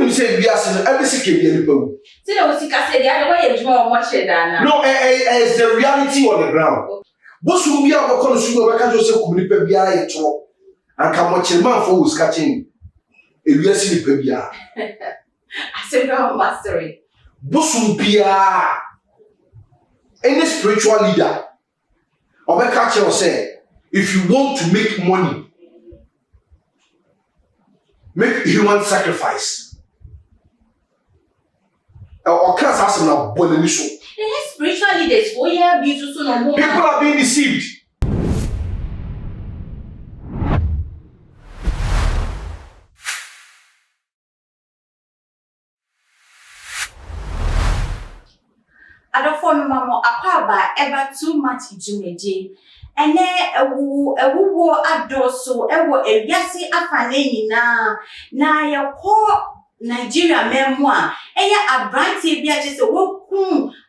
When you say we are every secret people. See the Osika said the other way is more much than No, it's the reality on the ground. Both will be our consumer because you could be a talk and come watch a man for catching a USC Pebia. I said no mastery. Both will be any spiritual leader or a catcher will say, if you want to make money, make human sacrifice. Or can't ask them now, boiling issue. Spiritual leaders, oh yeah, beautiful no more. People are being deceived. I don't form mama akwaba ever too much jumeje. Ene ewu adoso ewo ewiase afane nyina na yako Nigeria memoir eya abranti bi aje se wo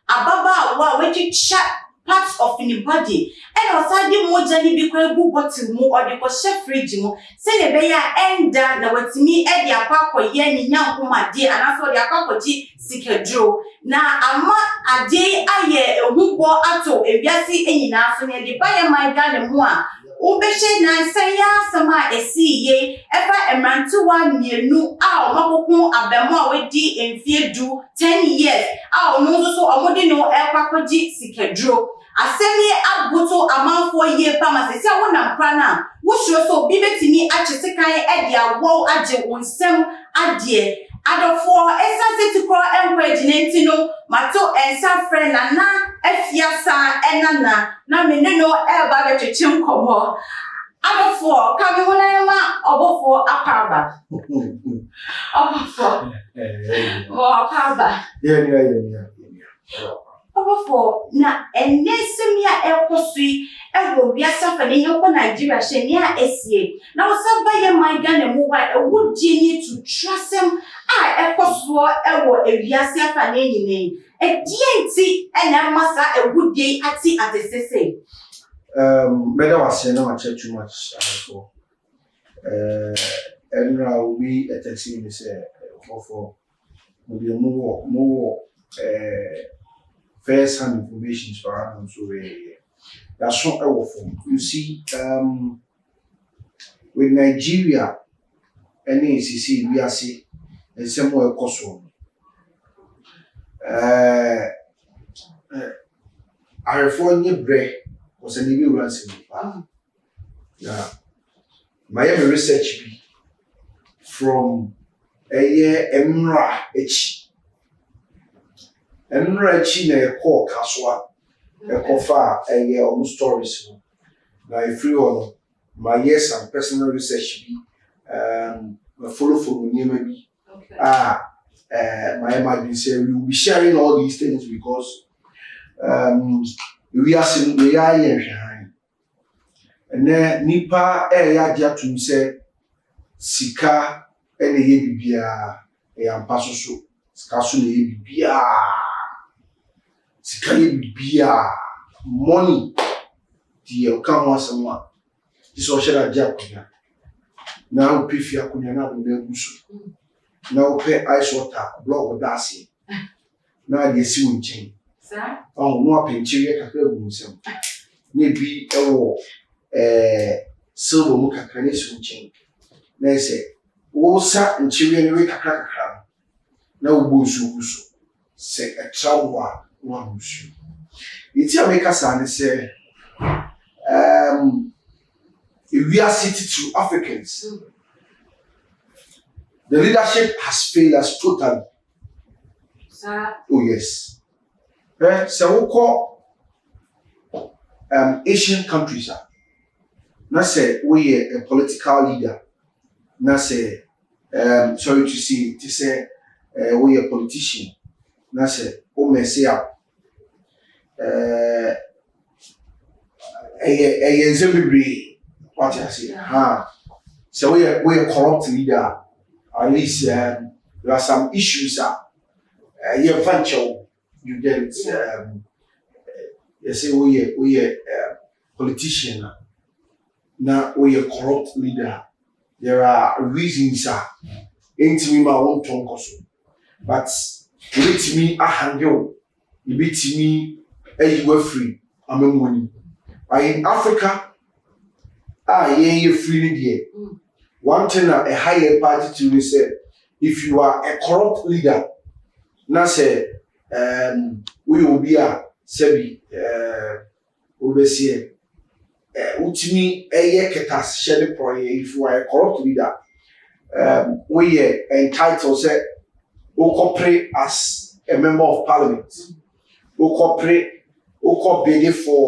ababa wa wechicha parts of the body and osade moja ni bi kwa egu bottle mu or the ko fridge mu se ne be ya enda na watimi e dia akwakoye ni nyankoma de anaso de akwakoji sikedro na ama ade aye ehubo ato ewiase enyina so ne de baye maiga ne mu a ubeshe na nsaya sama esiye efa emrantu wa mienu a omakokun abemu a wedi emfiedu 10 years a onu so omode no ekwakoji sikedro asemi abuto amanfo ye pharmacy se wona mpra na wo hiro so bi betimi achesekan e dia wo age wonsem ade adofo esase tikro encourage nentino mato ensa friend na afiasa enana na meneno e ba betwetwem komo adofo ka me hona ma obofo akaba obofo akaba Yeah. Obofo na enesemia ekosui ewo wiasa fa ne yoko Nigeria henia esie na osaba ye maiga ne mu wa ewudi ni to trustem a ekoso ewo ewiasa fa ne nyine edienti ena masa ewudi ati atesese better was saying not too much for Enra will be a taxi me say for maybe more first hand information for us so that's not our form. You see, with Nigeria, any ACC, we are see and somewhere Kosovo. Our foreign bread was a new ransom. Yeah, my research from a year Emra H. Emra China a call Kaswa. A cofa a year almost stories. Now, free on my years and personal research be follow for me maybe. My imagine say we will be sharing all these things because we are seeing we are here. And then Nipa ya to say Sika any ye bibia a ampaso Sikasu ye bibia. Sika ye bibia money the come once a month. This was shared at now pay for kunya na do gusu. Now pay ice water block dasi. Now they see we change. Sir? Oh, no pinchiri kakra gu nsem. Na bi ewo silver mu kakra ne so change. Na say wo sa nchiri ne we kakra kakra. Na wo bo nsu gusu. Say a trawa wa gusu. Iti ameka sa ne say we are city to Africans. The leadership has failed us totally. Sir? Oh yes. So we call Asian countries. Not say we a political leader. Not say sorry to say we a politician. Not say may say what I say. So we a corrupt leader. At least there are some issues. You get it. You say we a politician. Now we a corrupt leader. There are reasons. ɛntumi ma wɔntɔ nkɔ so but ɛbɛtumi ahandle ɛbɛtumi ayi wafiri amamuani in Africa yɛyɛ free no deɛ one thing a higher party to say if you are a corrupt leader na sɛ we will be a sɛbi obɛsiɛ wotumi ɛyɛ ketas hyɛ ne if you are a corrupt leader we are entitled sɛ wokɔpere as a member of parliament wokɔ bid for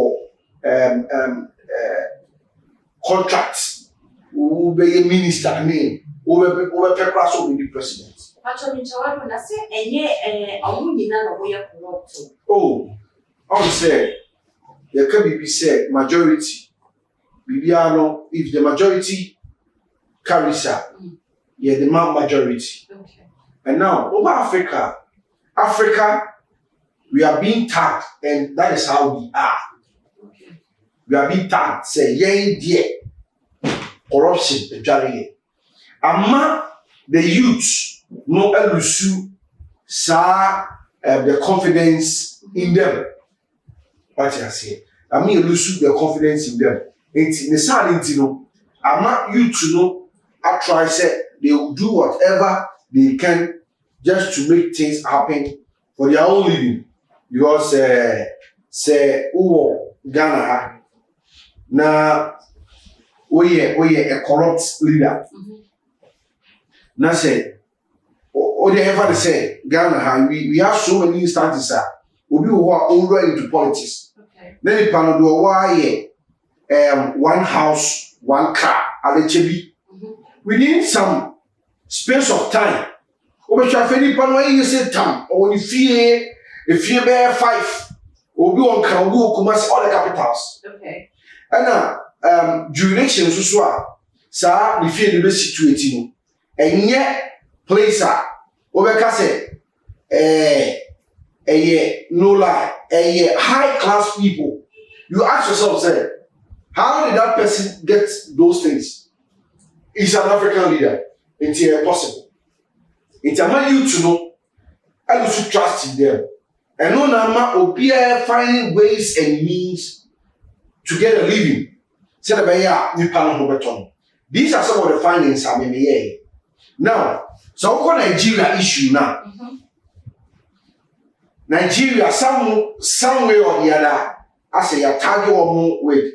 contracts wobɛyɛ minister ne wobɛpɛ kora sɛ wobɛdi president. Pacho minchawa na se enye amu nyina na woyɛ corrupt. I'm say there can be said majority. Bibiano, if the majority carries up, yeah, the majority. Okay. And now over Africa, we are being tagged, and that is how we are. Okay. We are being tagged. Say, yeah, dear, corruption, the jolly. Ama the youth. No elusu the confidence in them. What I say? I mean elusu the confidence in them. It's in the silence, I'm not you to know. I try say they will do whatever they can just to make things happen for their own living. Because say Ghana now we a corrupt leader. Now say or they ever say Ghana, we have so many instances who are older into politics. Okay. Then the panel do why one house, one car, within some space of time. Over Shafeni Panway, you say time, or when if you bear 5, or be on Kangu, Kumas, all the capitals. Okay. And now, duration, so, sir, we feel the best situating. And yet, place Obeka say, no lie, high class people. You ask yourself, say, how did that person get those things? He's an African leader. It's possible. It's a man you to know, and you should trust in them. And no nama obia finding ways and means to get a living. Say the these are some of the findings I mean. Now, so what Nigeria issue now? Nigeria, some way or the other, I say a target with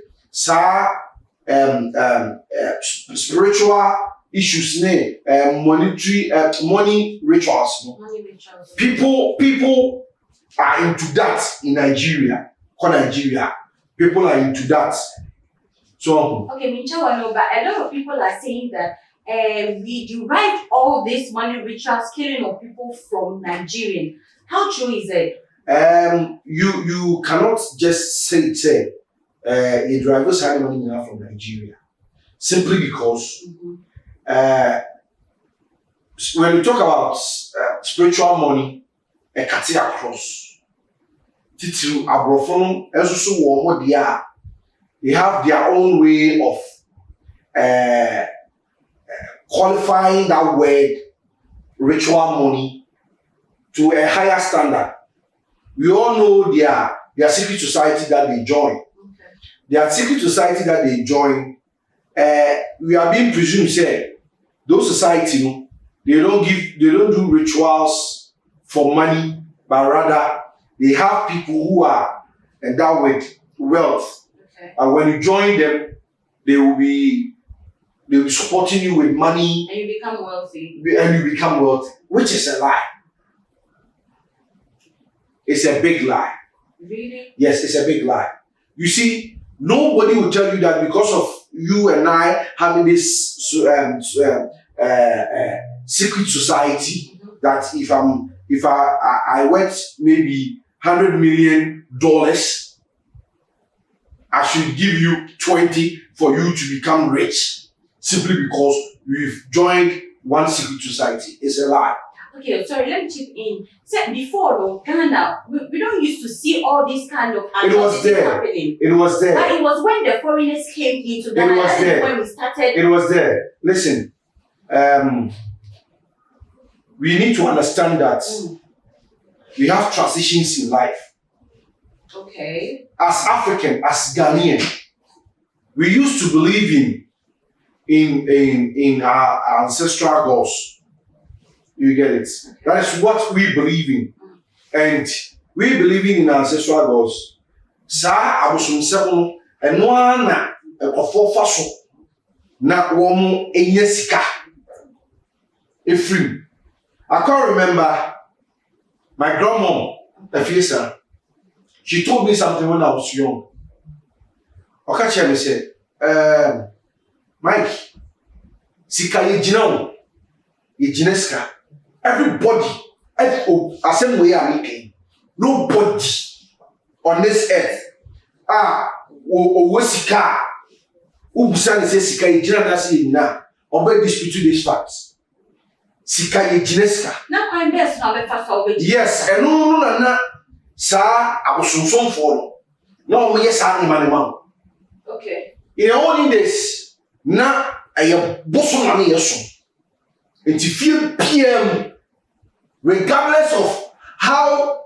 spiritual issues, monetary money rituals. People are into that in Nigeria. People are into that. So okay, Minchawa, no, but a lot of people are saying that we derive all this money rituals killing of people from Nigerian. How true is it? You cannot just say the drivers had money enough from Nigeria simply because when you talk about spiritual money, a cut across. Titu Abrofon Esusu Womo dia, they have their own way of qualifying that word ritual money to a higher standard. We all know their secret society that they join. Okay. Their secret society that they join, we are being presumed say those society they don't do rituals for money, but rather they have people who are endowed with wealth. Okay. And when you join them, they will be supporting you with money. And you become wealthy. Which is a lie. It's a big lie. Really? Yes, it's a big lie. You see, nobody will tell you that because of you and I having this secret society, that if I worth maybe $100 million, I should give you 20 for you to become rich simply because we've joined one secret society. It's a lie. Okay, sorry, let me chip in. So before Ghana, we don't used to see all these kind of atrocities happening. It was there. But it was when the foreigners came into Ghana. It was there. When we started. It was there. Listen, we need to understand that we have transitions in life. Okay. As African, as Ghanaian, we used to believe in our ancestral gods. You get it? That is what we believe in. And we believe in ancestral gods. Sa abosom sebo eno ana ekofo faso na womo enye sika. Efrim. I can't remember my grandmom, Efisa. She told me something when I was young. Okache me said, Mike, sika ye jina sika. Everybody, same way I'm making. Nobody on this earth, sika, ubusan say sika ye jina na say na, obe dispute these facts. Sika ye jina sika. Na kwan best na be fast obe. Yes, and no na sa abosonson for no. No me yes animal. Okay. In the olden days, na aye bosom na yeso. It's few PM, regardless of how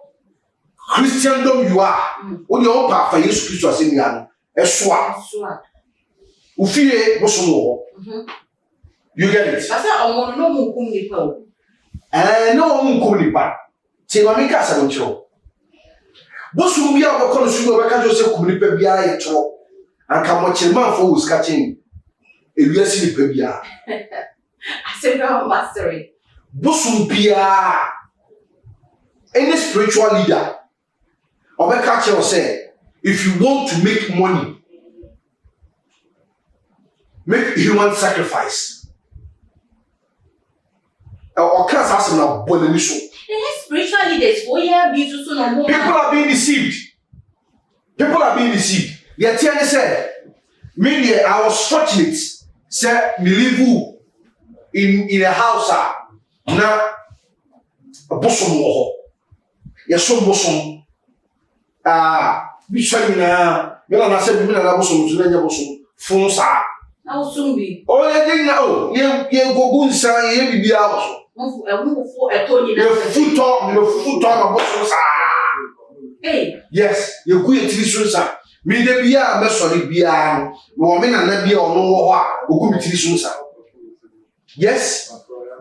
Christendom you are, when you open for Jesus Christ as in yan, eswa. Ufie bosom wo. You get it? Asa omo no mu kum nipa o. No mu kum nipa. Ti ma mi ka sa no chiro. Bosom bia obekọ no su obeka jo se kum nipa bia ye tro. Anka mo chirman fo us catching. Ewiase nipa bia. I said no mastery. Bosom bia. Any spiritual leader obeka che say if you want to make money, make human sacrifice. Or class has na bonani so. Spiritual leaders for year be so no. People are being deceived. People are being deceived. The attorney said, "Me, I was fortunate. Say, me live in a house na bosom wo. Yes, so bosom. Bishop na me na say me na bosom so na bosom fun sa. Na usumbi. Oh, ye na oh, ye go gunsa ye bibia wo. Yes, you go to me de bia me sorry bia no me na na bia ono wo ho a ogu mitiri sunsa. Yes,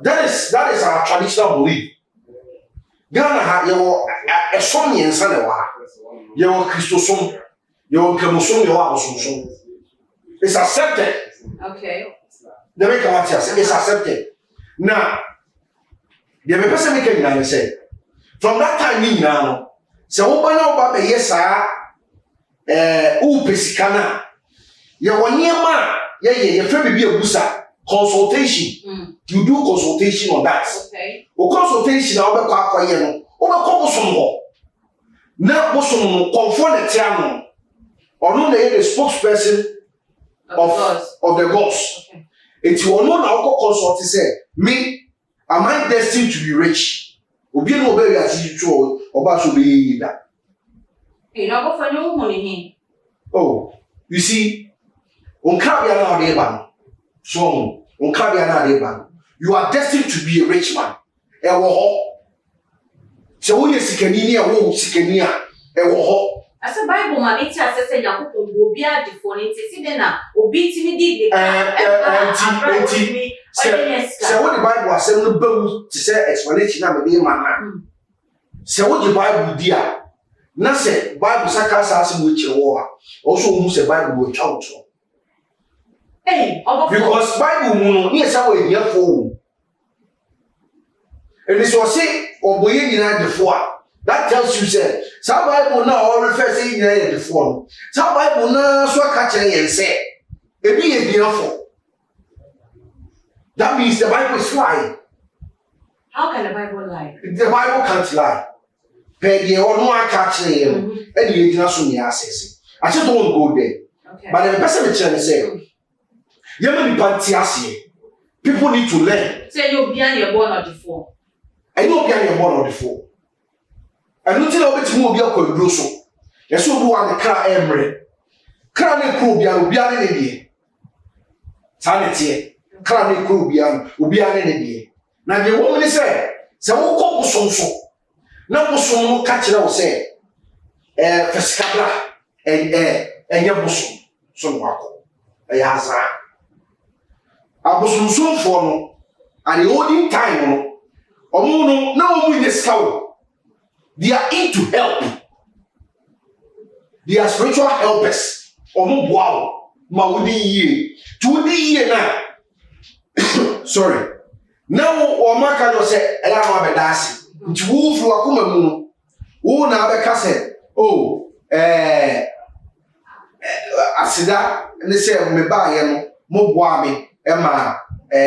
that is our traditional belief. Ghana ha ye wo esom yensa na wa ye wo Christosom ye wo kamusom ye wo abosom. It's accepted. Okay. The make it's accepted. Now the person making na say from that time ni na no se wo ba na oba be yesa pesika na ye woniema ye fe bibi abusa consultation. You do consultation on that. Okay. O consultation na oba kwa akoye no oba ko bosom ho na bosom no comfort tia no onu na the spokesperson of the gods. Okay. It's one na o consult say me am I destined to be rich? Obi no be ati tuo oba so be yida. E na go fa no money. Oh, you see, on Kabia na de ban. So, on Kabia na de ban. You are destined to be a rich man. E wo ho. Se wo ye sikani ni e wo sikani a e wo ho. As a Bible ma be ti asese Yakobon obi adifo ni ti de na obi ti mi di se what the Bible asem no bawu ti say explanation na me dey man na. Se what the Bible dia na se Bible saka sa asem wo kire wo a also hu se Bible wo twa wo. Because Bible mu no ye sa wo ehia fo. And it was say oboye nyina defo a that tells you say some Bible na all refer say nyina defo no. Some Bible na so aka kire yen say ebi ye biafo. That means the Bible is lying. How can the Bible lie? The Bible can't lie. But you all know I catch him. And you did not so near access. I just don't go there. Okay. But the person is trying to say, you may be pantiasi. People need to learn. Say you'll be on your born or before. I know be on your born or before. I don't tell you to move your cold so. Yes, you do on the car emery. Car and crew be on the idea. Sanity. Car and crew be on the idea. Now the woman say, sɛ wokɔ bosom so na bosom no ka kyerɛ wo sɛ fɛsikabra ɛnyɛ bosom so no wakɔ ɛyɛ azaa abosomsomfoɔ no at the olden time no ɔmo no na ɔmo nyɛ sika wo they are into help they are spiritual helpers ɔmo boa wo ma wodi yie to wodi yie na sorry na wo ɔmo aka no sɛ ɛyɛ ama bɛda ase nti wo firi wakoma mu no wo na abɛka sɛ asida ne sɛ me baayɛ no mo boa me ɛma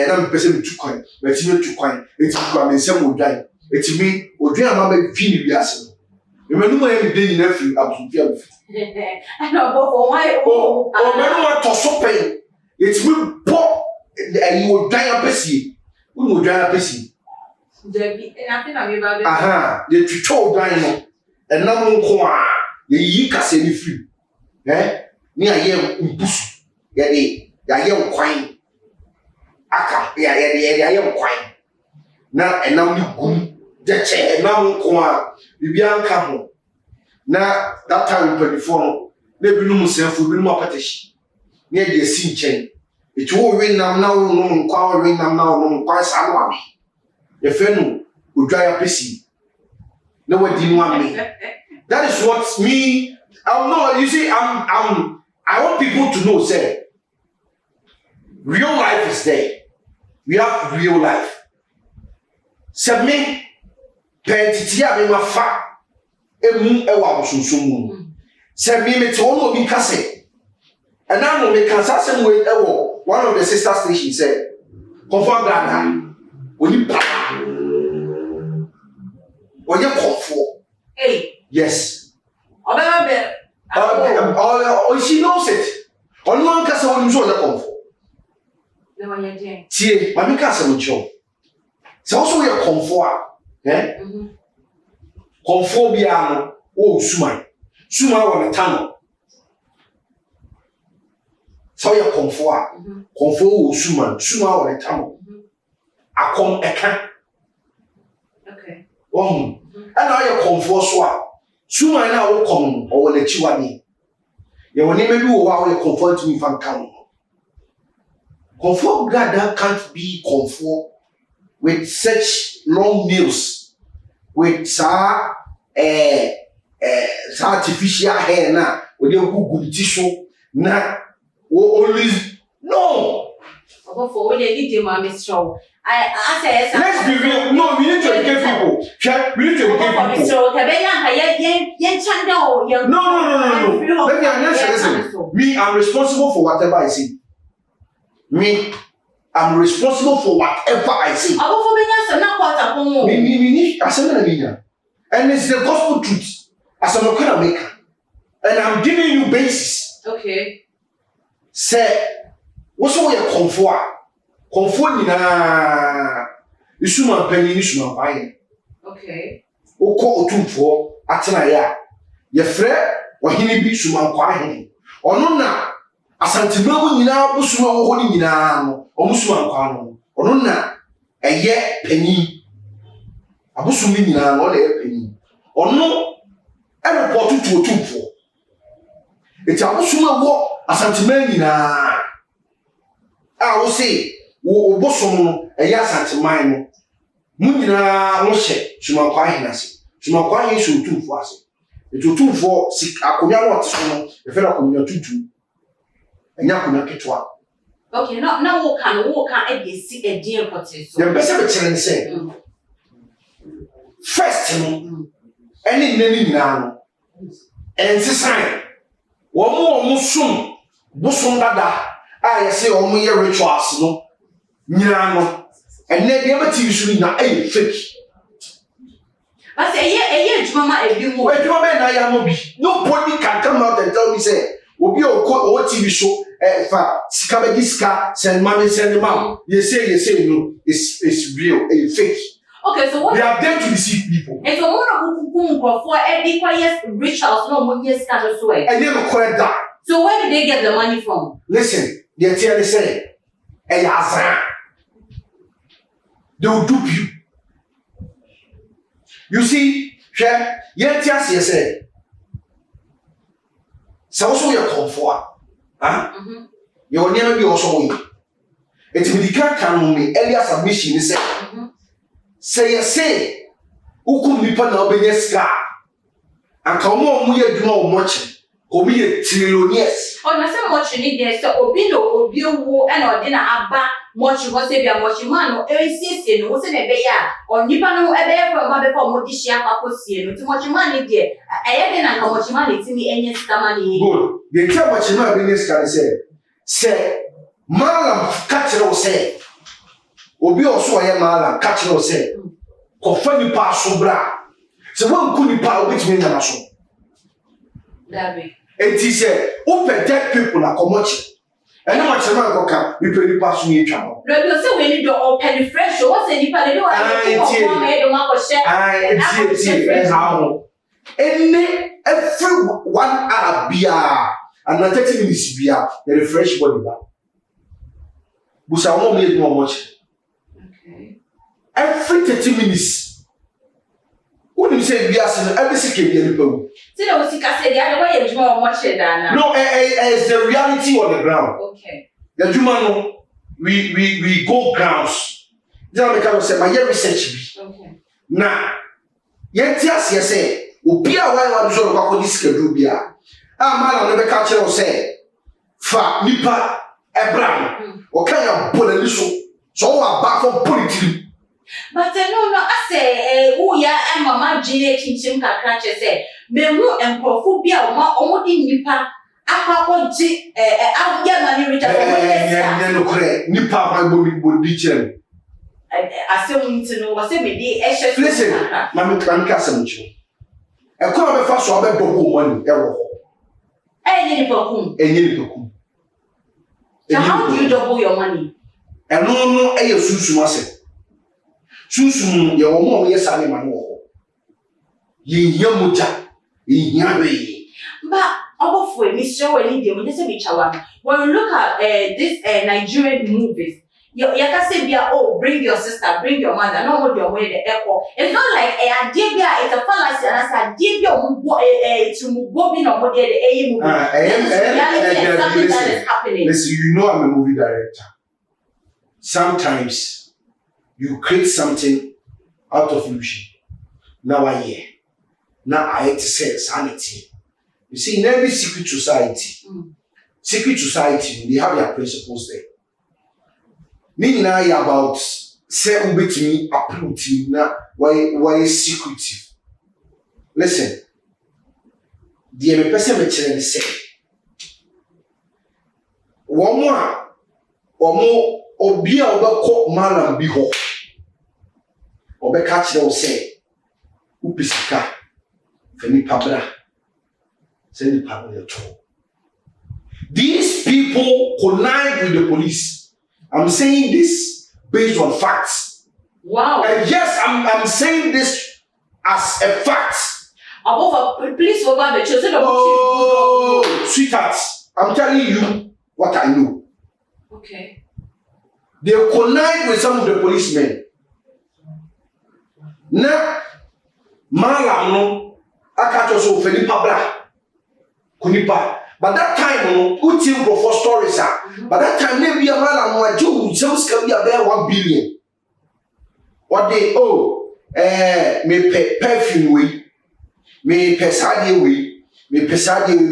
na me pese me tu kwan bɛti me tu kwan eti kwa me nsɛm odwan eti me odwan ama me fi ni wiase no me menu ma yɛ de nyina fi abusufia me fi ana bɔfo why o menu ma to so pen eti me bɔ ayi odwan apesie wo odwan apesie Debi na fi na me ba be aha de twitwa odwan no ɛnam nko a ye yi kase ni fi ni ayɛ mpusu yɛde yɛayɛ nkwan aka yɛde ayɛ nkwan na ɛnam ni gum dɛkyɛ ɛnam nko a bibia nka ho na that time mpanyinfoɔ no na ebinom nsɛmfo ebinom apɛtɛhyi na yɛde esi nkyɛn etu wo we nam na wo nom nkwan wo we nam na wo nom nkwan saa no ame yɛfɛ no odwan apɛsi na wadi no ame that is what me you see I want people to know say real life is there. We have real life. Sɛ me pɛntiti a me ma fa emu ɛwɔ abosonsom mu. Sɛ me te wɔn obi ka sɛ ɛna no me ka sa sɛm wei ɛwɔ one of the sister stations sɛ kɔnfɔ Ghana oni pa ɔyɛ kɔnfɔ. Hey. Yes. Ɔbɛba bɛ. She knows it. Ɔno ankasa wɔn nso ɔyɛ kɔnfɔ. Tie, mami ka asɛm kyɛw. Sɛ wo so yɛ kɔnfɔ a, kɔnfɔ biara no, wo suman. Suman wɔ ne tano. Sɛ wo yɛ kɔnfɔ a, kɔnfɔ wɔ suman. Suman wɔ ne tano. Akɔm ɛka. Okay. Wɔn. Ɛna ɔyɛ kɔnfɔ so a, suman na wo kɔm ɔwɔ n'akyi wani. Yɛ wɔ nneɛma bi wɔ hɔ a wɔyɛ kɔnfɔ ntumi fa nka ho. Comfort God can't be comfort with such long nails, with artificial hair na with your good tissue na always no. For when you need my strong. Let's be real. No, we need to educate people. We need to educate people. No. Let me listen. Me, I'm responsible for whatever I say. Me, I'm responsible for whatever I say. And it's the gospel truth. As I'm not maker. And I'm giving you basis. Okay. Say, what's all your comfort? Comfort nina. Isuma penny, isuma buying. Okay. Oko otumfo atena ya. Ye frɛ ɔhene bi suma nkwa ahene. Ɔno na asantimamu nyina busuma wo hɔ ni nyina no. Ɔmusuma nkwa no. Ɔno na ɛyɛ panyin. Abusumi nyina no ɔna ɛyɛ panyin. Ɔno ɛrepɔtu tu otumfo. Eti abusuma wɔ asantimamu nyina. A wo se wo bosom no ɛyɛ asantiman no. Mu nyina no hyɛ suma nkwa ahene ase. Suma nkwa ahene hyɛ otumfo ase. Otumfo sik akonya no ɔte so no e fela akonya tutu enya akonya ketwa. Okay, na wo kan e de si e din pote so. Dem pese be kire nse. First no ene nani nyina no ensesan wo mo sum bosom dada a yese wo mo ye rituals no nyina no ene de be TV so nyina e fake. But say juma ebi mo. Juma be na ya mo bi. Nobody can come out and tell me say obi o TV show fa sika be diska send money send mam. You say no it's real it's fake. Okay, so what they are there to deceive people. And so one of for every quiet rituals no money scandal so e. And they no correct that. So where did they get the money from? Listen, they tell say e azan. They will dupe you. You see, share yet yes, so also your comfort. Your name be also win. It will become me earlier submission is say who could be put now be scar and come on we are doing much or be a trillionaires. Oh, no, so much you need there, so Obino, Obio, and or dinner abba, much was a bia, much man, or AC, was in a bear, or Nipano, a bear for mother for Modishia, Paposi, too much money there. I have how much money to me any scamani. Good. They tell what you know, business can say, Malam catch no say. Obi also I am Malam catch no say. Confirm you pass so bra. So one could be power which means an asso. It is a open dead people are commotion. And how much a man can we pay pass me trouble. No, you say we need to open fresh. What's any part of it? How every 1 hour beer and not 30 minutes beer, the refresh body back. Busa won't make more much. Okay. Every 30 minutes. When you say beer, every second beer. So there was the other way you more much than no, it's the reality on the ground. Okay. The human we go grounds. Then I can say my research. Okay. Now, yet yes, say, Upia why was all about this schedule. Man, never catch it or say, fa nipa Abraham, or kind of bullet so I'm back from politics. But no, I say, oh, yeah, and Mamma Gina Chinchim Cratcher say, Memu and Prophobia, or more in Nipa, Apa, I'll get money return. Nipa, my body would be chilling. I still need to know what's a bit. Listen, Mamma Casamucho. A call of a fast or a book one, ever. Any book, so how do you double your money? And no, a susu must. Susu, your mom, yes, I am. Ye yamuja, ye yabe. But about for Mr. When you look at this Nigerian movies, you can say, oh, bring your sister, bring your mother, no what your way the echo. It's not like a debia, it's a fallacy, and I said, debia to Bobby or what the A movie. Something that is happening. Listen, you know I'm a movie director. Sometimes you create something out of illusion. Now I hear. Now I hate to say sanity. You see, in every secret society, they have their principles there. Me na ya about say ubetimi approve na why secretive. Listen. The me person me chere say. Omo obi a obekọ malam bi ho. Obeka kire o say upisika fani pabra. Say ni pabra to. These people collide with the police. I'm saying this based on facts. Wow. And yes, I'm saying this as a fact. Please forget the children. Oh, sweethearts, I'm telling you what I know. Okay. They collide with some of the policemen. Now, Malam no, I can't also Felipa Bra, Kunipa. But that time, who team go for stories, but that time, maybe a man and my Jew, some can be about 1 billion. What they me perfume we, me pesadi we, me pesadi we.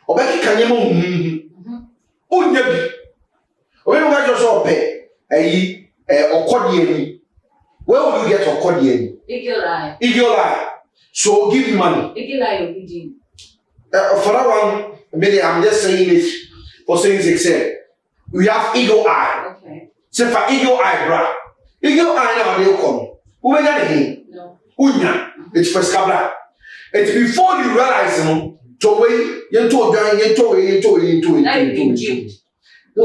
Obeki kanyemo, oh, nebi. When you just all pay, Okodieni. Where will you get Okodieni? Eagle eye. So give me money. Eagle eye, obedient. For that one, maybe I'm just saying it for saying it. We have eagle eye. Okay. So for eagle eye, bra. Eagle eye now they come. Who will get him? No. Unya. It's first cabra. It's before you realize, to wait, you told no,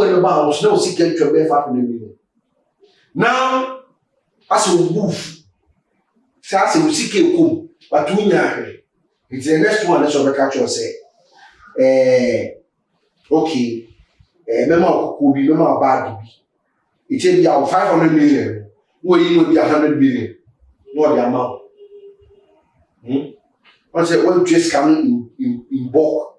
in the bounds, no secret to be happening. Now, as a wolf, Sassy will seek a cool, but Unya. It's the next one that's over catch or say, okay, Memo could be Memo bad. It will be out 500 million, or it will be 100 million. no the amount. Once when just come in bulk,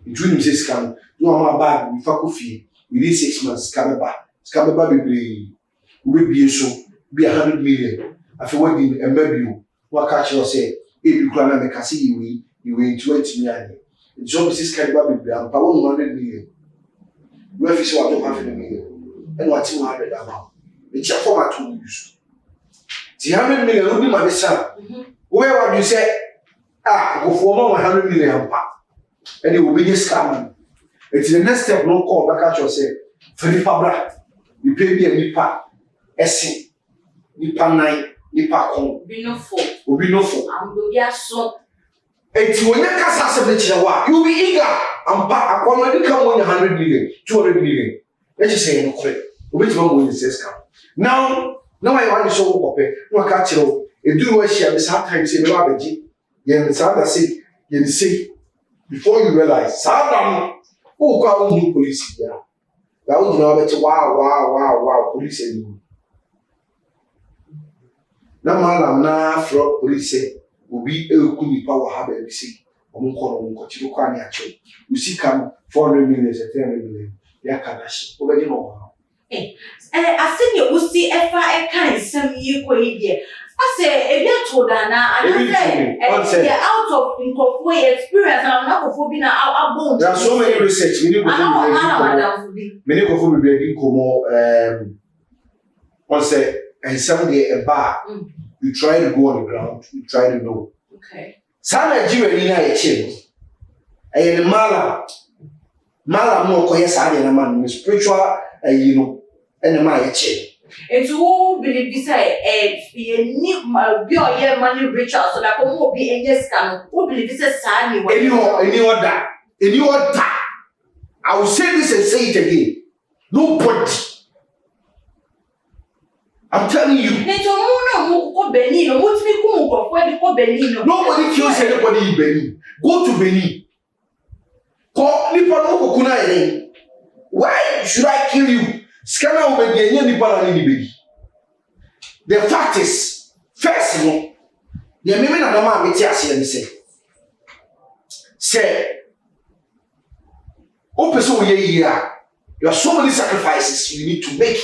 between him says come, no amount bag, we fuck fee within 6 months, Scababa be so be 100 million. After working and maybe you, what catch you say, if you can make a see you win 20 million. It's always Scababa be 100 million. Where is what you have in a million? And what's 200 amount? It's your format to use. The 100 million will be my son. Where would you say, go for 100 million? And it will be this scam. It's the next step, no call back at yourself. Philippa Bra, you pay me a nipa, Essie, nipa 9, nipa con. Be no fool. Will be no fool. I'm going to so. And when you cast us a bit, you'll be eager. I'm back. I'm going to come 100 million, 200 million. Let's just say, no credit. Which one will the sales come? Now I want to show up. No, I catch you. If you wish you sometimes say, no, I say, before you realize, Sadam, oh, God, new police here. That would know about wow, police and no man, now for police will be a kuni power have every see. You see, come 400 million, 300 million. Yakadash, over the know. I send you see if I can't send you quay. I say, if you're told Anna, I say, out of way experience, I'm not for being our bone. There are so many research. Many of them be come on say, and someday a bar. You try to go on the ground, you try to know. Okay. Some Nigeria in a chill. I am Mala no coyes, and a man, spiritual, you know, and a man chill. And to who believe this, be a new money richer, so that won't be a yes can. Who believe this is Sani? Any other. I will say this and say it again. Nobody. I'm telling you. Nobody kills anybody in Benin. Go to Benin. Why should I kill you? The fact is, first, the women of the man say, open so year, you have so many sacrifices you need to make.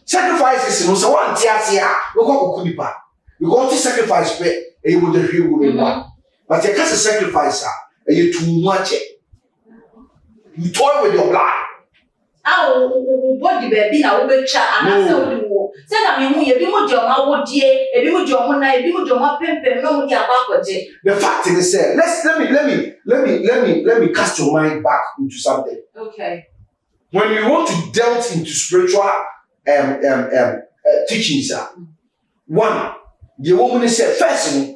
Sacrifices, you know, so one teasia, we go to sacrifice, and you will the real but you can't sacrifice, and you too much. You toy with your blood. Body baby na obecha anase odiwo se na me hu ye bi mo joma wodie e bi mo joma na e bi mo joma pempem na mo di abakoje. The fact is say let me cast your mind back into something. Okay. When you want to delve into spiritual teachings, one, the woman said first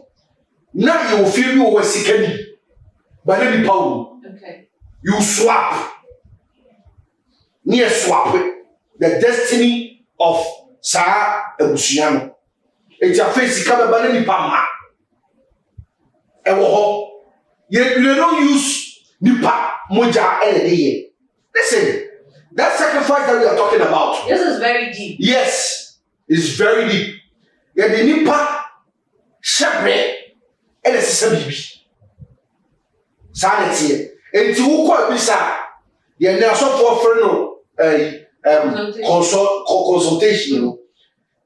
now you will feel you were sick, but let me power. Okay. You swap. Near swap the destiny of Sarah Ebusiano. It's a face come by any pama. Yet you don't use Nipa Moja any. Listen, that sacrifice that we are talking about. This is very deep. Yes, it's very deep. Yet the Nipa Shabre and it's a baby. Sanity. And to call Bisa, you're now so for friend. Consultation.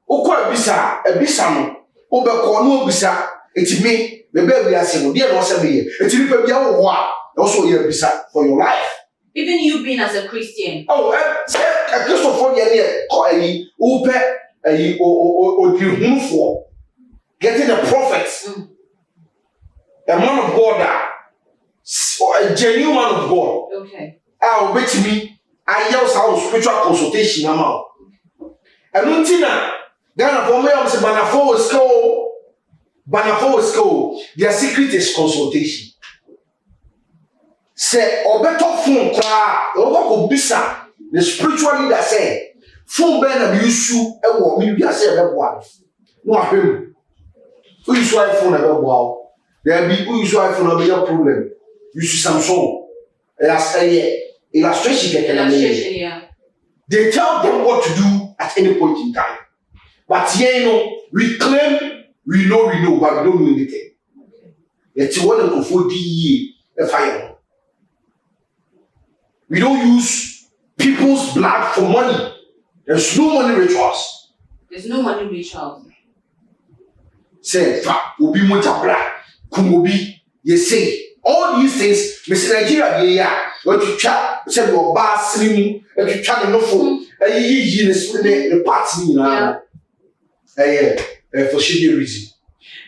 Ukwa ebisa no obekọ no obisa etimi bebe bi ase no dey no se be etimi pa bia wo ho a also ye ebisa for your life. Even you being as a Christian. Oh, a Christopher ye ko ayi upe ayi odihunfo getting a prophet. A man of God, a genuine man of God. Okay. Obetimi I yell sound spiritual consultation now. And Untina, Ghana for me, I'm saying Banafo school. Their secret is consultation. Say, or better phone cry, or bisa. The spiritual leader say, phone ben abuse you, and what me be a say about one. No, him. Who is why phone about wow? There be who is why phone your problem. You see Samsung. Last year. Illustration, yeah. They tell them what to do at any point in time. But yeah, we claim we know, but we don't know anything. It's one of the 40 years of fire. We don't use people's blood for money. There's no money rituals. There's no money rituals. Say, Obi Mutabra, Kumobi, you say, all these things, Mr. Nigeria, yeah, what you chat, said your bar slim, and you chat enough for a year, the parts me now. For shady reason.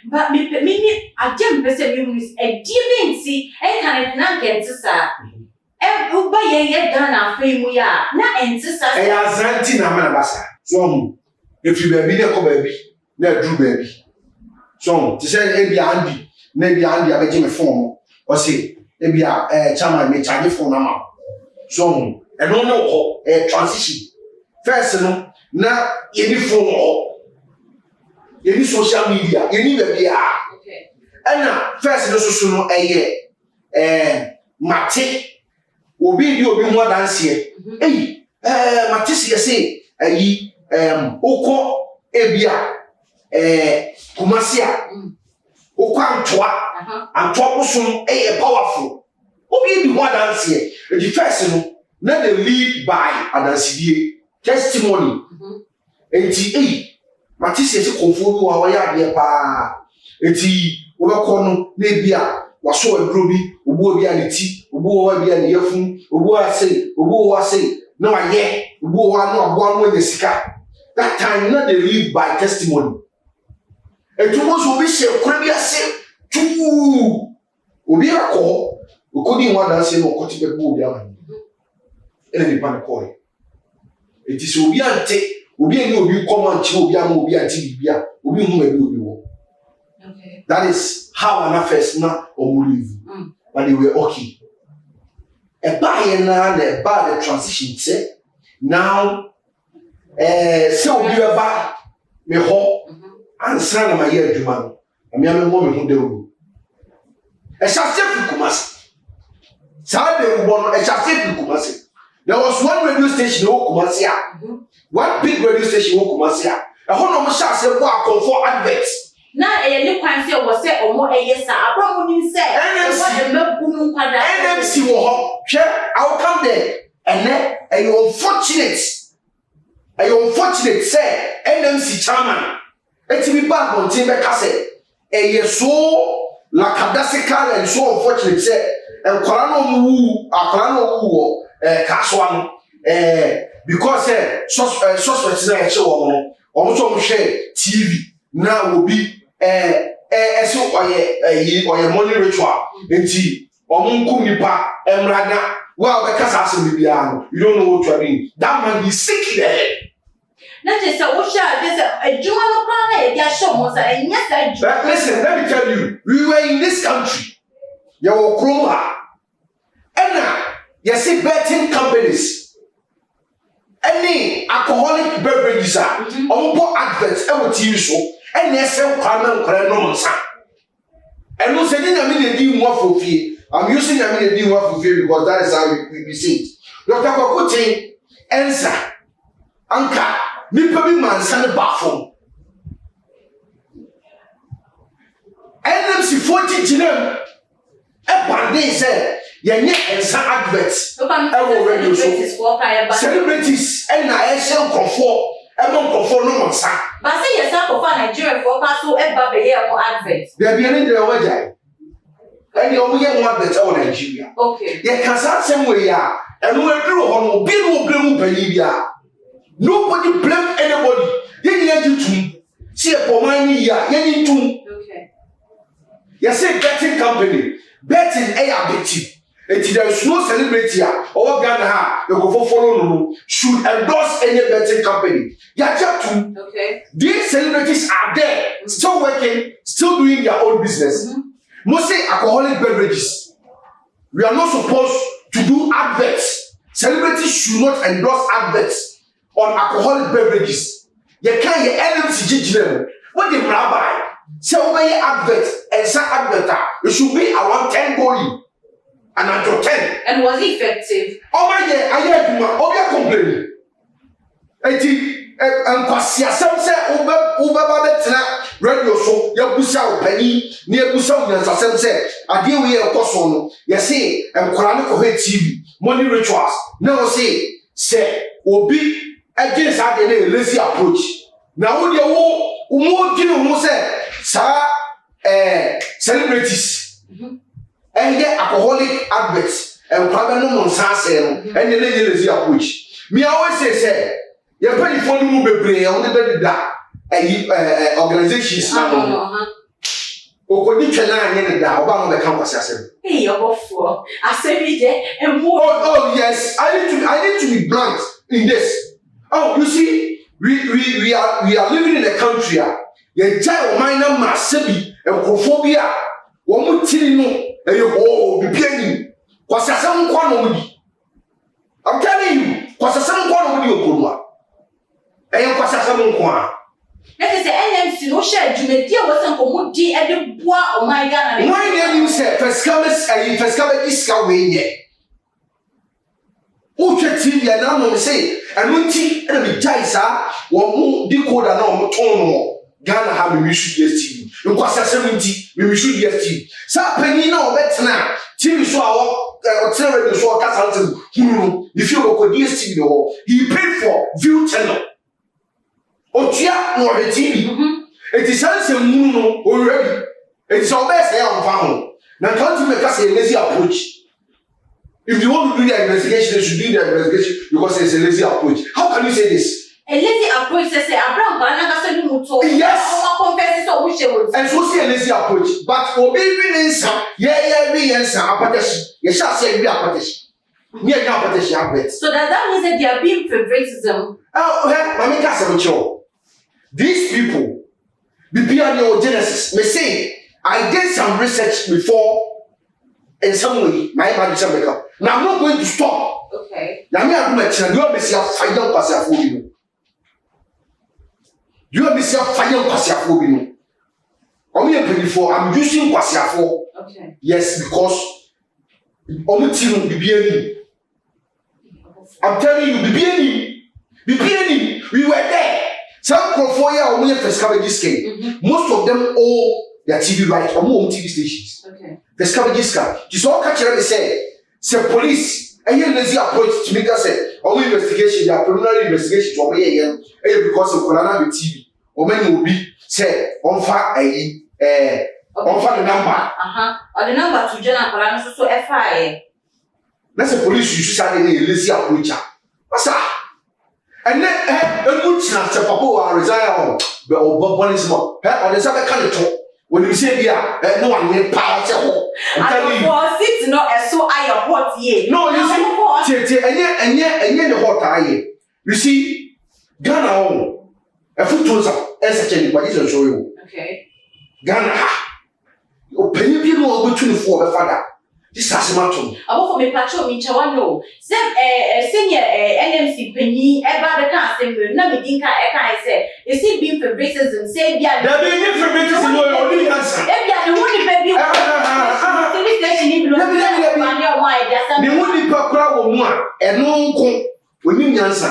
But me, I can't be saying a demency, and can not get to sir. Every year done our fame, we are not ancestors. I am Santina Manabasa. So, if you be a baby, they're true baby. So, to say, maybe Andy, I bet a phone, or say, maybe a chairman may charge for now. So, I don't know a transition. First, now, any phone. Any social media, any baby okay. And now, first, also no Mate, obi more dance here. Hey, Mate, say, Oko, Ebia, Kumasia, Oko Antwa, Antwa, powerful. Obi more dance here. The first, now they lead by an testimony. And Matisse is a conform wa ya de pa enti wo be ko no na bia wa so aduro bi obu obi aneti obu wa bia ne yafun obu wa say na wa ye obu wa no abo anu sika. That time na they live by testimony. Etu mo so bi se kura bi ase tu obi akọ okodi wa dan se no okoti be bu obi amani ene ni pan ko e enti so obi ante obi eni obi common chi obi am obi anti bibia obi hu mabi obi wo. Okay. That is how an affairs na live. But they were okay. A buy na the transition say now so obi ba me ho answer na my year adwuma no ami am mo me hu de obi e shase Kumasi sa de wo no e shase Kumasi. There was one radio station in Kumasi. One big radio station in Kumasi. A whole no shall say what for adverts. Now a new fancy was said or more a yes, I probably said NMC will I'll come there and then a unfortunate say NMC chairman. It's me back on Timber Cassette. A year so lackadaisical and so unfortunate say and Korano woo Kaswan because suspects na show on share TV now will be so or money ritual enti omunku nipa emrada well because as you don't know what you mean. That man is sick there. That is a washer, there's a Joan O'Connor, yeah, show us, and yes, listen, let me tell you, we were in this country. You were Chroma. And now, you see betting companies. Any alcoholic beverages are on adverts every TV show, and they sell Carmen. And no saying I mean, they do more for fee. I'm using I mean, they do more for fee because that is how we see it. Dr. Kwakuti, answer, Anka, Nipabi man, send a bathroom. NMC 40 GM, a bande said. Yenye ensa adverts. Radio show. Celebrities and I shall conform. No one sa. But say yourself for Nigeria for so eba be here more adverts. There be any there wajai. And you only get one advert on Nigeria. Okay. You can start same way ya. And we do on be no blame Benibia. Nobody blame anybody. You need to see a pomani ya. You need to. Okay. You say betting company. Betting betting. And there is no celebrity or Ghana you go for follow no should endorse any betting company. Okay. These celebrities are there, still working, still doing their own business. Mostly alcoholic beverages. We are not supposed to do adverts. Celebrities should not endorse adverts on alcoholic beverages. You can't get NMC. What the rabbi say over your advert and some advert, it should be around 10 goalie. And until 10. And was it effective? Oh my God, I heard you, complaining. nkwasiasɛm sɛ wobɛba bɛtena radio so yɛbusa wo pani ne yɛbusa wo nyansasɛm sɛ adeɛ wei yɛ ɛkɔ so no yɛse nkwaraa no kɔhɔ tv money rituals na wɔ se sɛ obi agye saa deɛ no yɛ lazy approach na wo deɛ wo mu dwene ho sɛ saa celebrities ɛyɛ alcoholic adverts nkwaraa bɛnom nsa asɛe no ɛne ne yɛ lazy approach me always say sɛ yɛmpanyinfoɔ no mu bebree a wɔde bɛdeda organizations na no okodi twɛ na anyɛ ne da ɔba no bɛka nkwasi asɛm hey ɔbɔfoɔ asɛm yi de emu oh yes I need to be blunt in this oh you see we are living in a country a yɛgya ɔman na ma asɛbi nkurɔfoɔ bi a wɔn mu tiri no ɛyɛ hɔɔ bibi anim kwasi asɛm nkwa na wɔn di I'm telling you kwasi asɛm nkwa na wɔn di okoro a ɛyɛ kwasi asɛm nkwa a that is the NMC no share dwumadi a wɔsɛ nkɔmɔ di ɛde boa ɔman Ghana ne wɔn nyɛ nim sɛ fɛsika iska wei yɛ wotwa TV a na mo sɛ ɛno nti ɛna mi gyae saa wɔn mo decoder na wɔn tɔn no Ghana ha mi wisu DSTV nkwasi asɛm nti mi wisu DSTV saa panyin na ɔbɛtena TV so a ɔtena radio so ɔkasa ntɛm hunu no ne fie wɔ DSTV hɔ he paid for view channel otua na ɔhwɛ TV eti sanse munu no ɔwura bi eti sɛ ɔbɛyɛ sɛ yɛ ɔmfa ho na nkanti mɛka sɛ yɛ lazy approach if you want to do the investigation they should do the investigation because it's a lazy approach how can you say this a lazy approach say Abraham Kwana kasa ni muto yes ɔma confess sɛ ɔmo hyɛ wɔn and so say a lazy approach but obi bi nsa yɛ bi nsa apatɛhye yɛ hyɛ ase bi apatɛhye ni yɛ apatɛhye abet so does that mean that they are being favoritism mami ka sɛ mo these people, beyond your Genesis, may say, I did some research before in some way, my imagination makeup. Now I'm not going to stop. Okay. Now me I'm going to you have been fire pass for you. You have been fire pass for you. I'm using Kwasiafo. Okay. Yes, because Omutim Bibiani. I'm telling you, Bibiani, we were there. Some California only first coverage scale. Most of them owe their TV rights or more TV stations. Okay. First coverage scale. Just all catch them say police and you lazy approach to make us say only investigation, their preliminary investigation to me because of Corona with TV. Or many will be say on fire on fire the number. Or the number to General Corona so FIA. That's a police you should say a lazy approach. What's that? And then a good chance to Papa resign but Bonism on the Sabbath kind when you say yeah, no one may power. I'm telling you, sit not as so I am hot ye. No, you see, and yet the hot eye. You see, Ghana on a foot toes up as such any, but it's show you. Okay. Ghana, you pay people between for the father. This has a matter. Abo for me patrol me chawano. Senior NMC penny eba the can say na me dinka e kan say you see being favoritism say bia there be favoritism no only answer e bia the one baby TV station ni blow the one pa kura wo mu a eno nko oni nyansa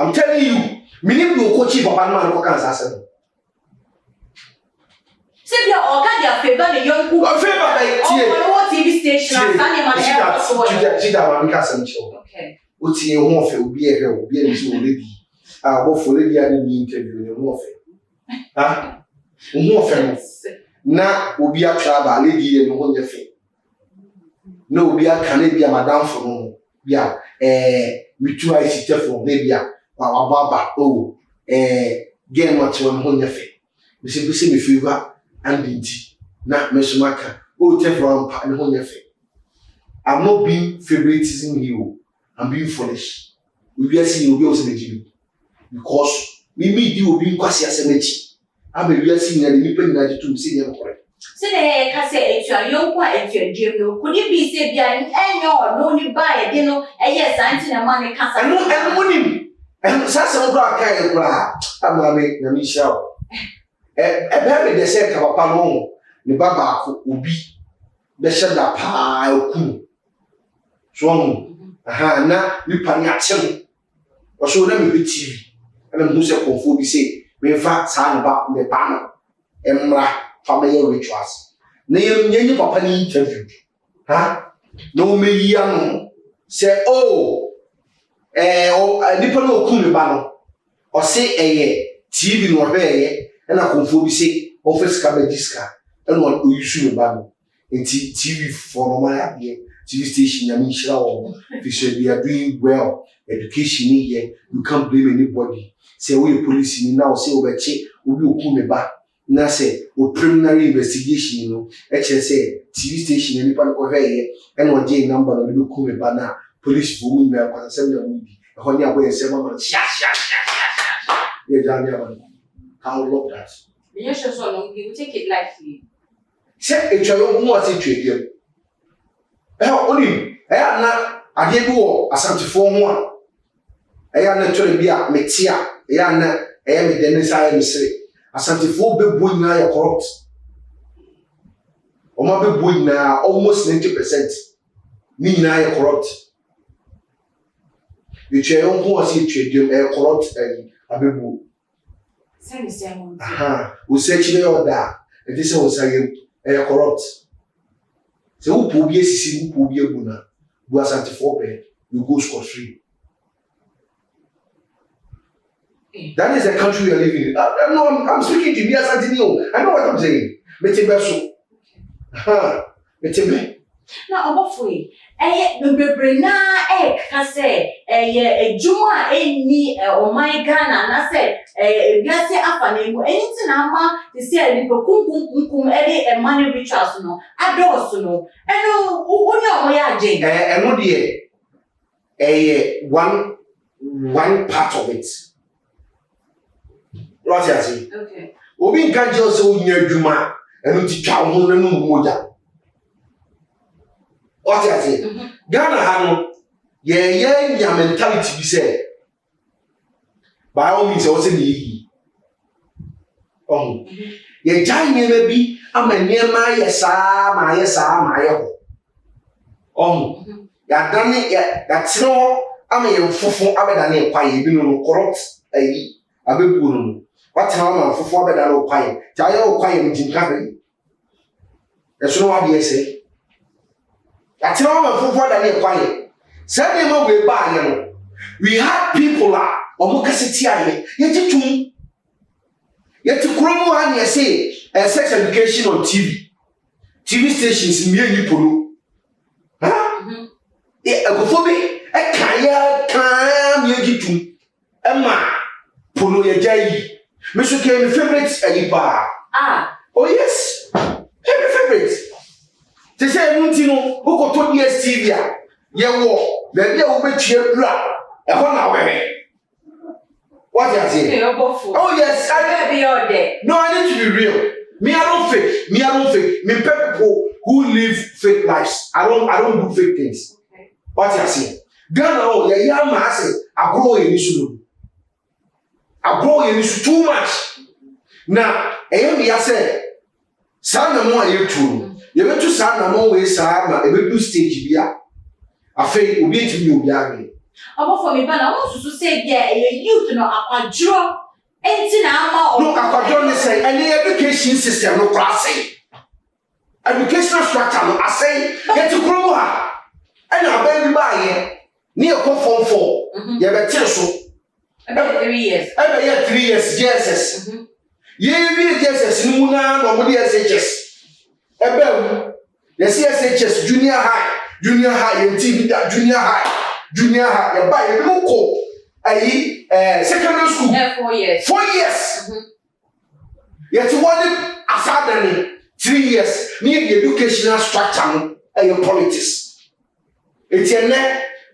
I'm telling you minim do coach papa no ko kan sa asem say bia oga dia favor the young people favor by TV station and Sunday man she that one ka sem cho okay o tie ho ofe obi e hwe obi e nso lady bo for lady ani ni interview ne ho ofe ha ho ofe no na obi atwa ba lady e no ho nyefe na obi aka na bia madam for no bia mitu ai sitefo na bia wa baba o gen what won ho nyefe bi se me favor and binti na mesumaka o tefro ampa ne ho nyefe I'm not being favoritism here. I'm being foolish. We are seeing you also because we meet you being quasi as a match. I'm a seeing an independent to see them correct. Say the cassette, young quiet, your Jim. Could it be said, and no need buy a dinner? Yes, I'm in a money castle. And winning. And Sasson Black, I'm going to make the Michelle. A baby, they said, Papa, the Baba will be the shadow pie. So, na nipa ni akyem o so na me TV and I'm losing control. We say, me fa sa ba me ba no emra family rituals na yenye papa ni interview ha no me yia no say nipa no ku me ba no o say TV no hweye na konfo bi say office ka register and one use me ba no enti TV for normal TV station ya me shira wo they are doing well education here you can't blame anybody. Say we police ni now say obeche obi oku me ba na say o preliminary investigation you know say TV station ni pa ko hweye and one day number no be oku me ba na police for me na kwasa sem na mu bi e ho ni abo ye sem ma sha ye jani aba how love that you sure so no we take it lightly say e twa mo ase twediem oni na ade bi wo asantifo ho a na tore bi a metia na me den sai me sire asantifo bebu nyina ya corrupt o ma bebu nyina almost 90% ni nyina ya corrupt you try on who was it corrupt abebu send them we search the order and this was saying corrupt so who po bi esisi who po bi ebu na bu asantifo be you go scot free. That is the country we are living in. No, I'm speaking to me as Antonio. I know what I'm saying. Metebeso. Metebe. Na obofwe. Bebre na ka say ejuma eni oman Ghana na say biase afane mu anything na ama they say ni kunkum e money rituals no ados no eno woni omoya agye eno de one part of it. What you say? Okay. Obi nka je so nya adwuma eno ti twa ho na no moja. What you say? Ghana ha no ye nya mentality bi say by all means o say ni ye jai nyema bi ama nyema ye saa ma ye ho ya dane ya tino ama ye fofo abedane kwa ye bi no corrupt abebu no what ama fofo abedane kwa ye ta ye kwa ye mjinka be eso no wa de say ya tino ama fofo abedane kwa ye say dem we ba ye no we had people omo kaseti aye ye titum yet kromo ha ne say sex education on TV stations me ni polo agofobi e kan me gitum ema polo ye jai me so ke my favorite ayipa oh yes my favorite te say nti no ukoto DSTV a ye wo be bia wo betue bra e ho na we what you say? Oh yes, I be all day. No, I need to be real. Me, I don't fake. Me people who live fake lives. I don't do fake things. Okay. What you say? Ghana, yeah, man, say I grow in this too much. Now, I say, sana mo aye too. You went to sana mo we sana. E be do stage bia. Afi obi ntimi obi age. For me, but I want to say, yeah, youth no akwadro. Enti na ama no akwadro ne say any education system no class. Educational structure no asay get to grow ha. And aban bi ba ye. Ni e ko form 4. Ye be tire so. About 3 years. Ebe ye 3 years JSS. Ye wi JSS ni mu na no mo de SHS. Ebe ye SHS junior high ye junior high ye ba ye bi ko ayi secondary school 4 years. 4 years. Yet one asadani 3 years. Need the educational structure no and politics. It's a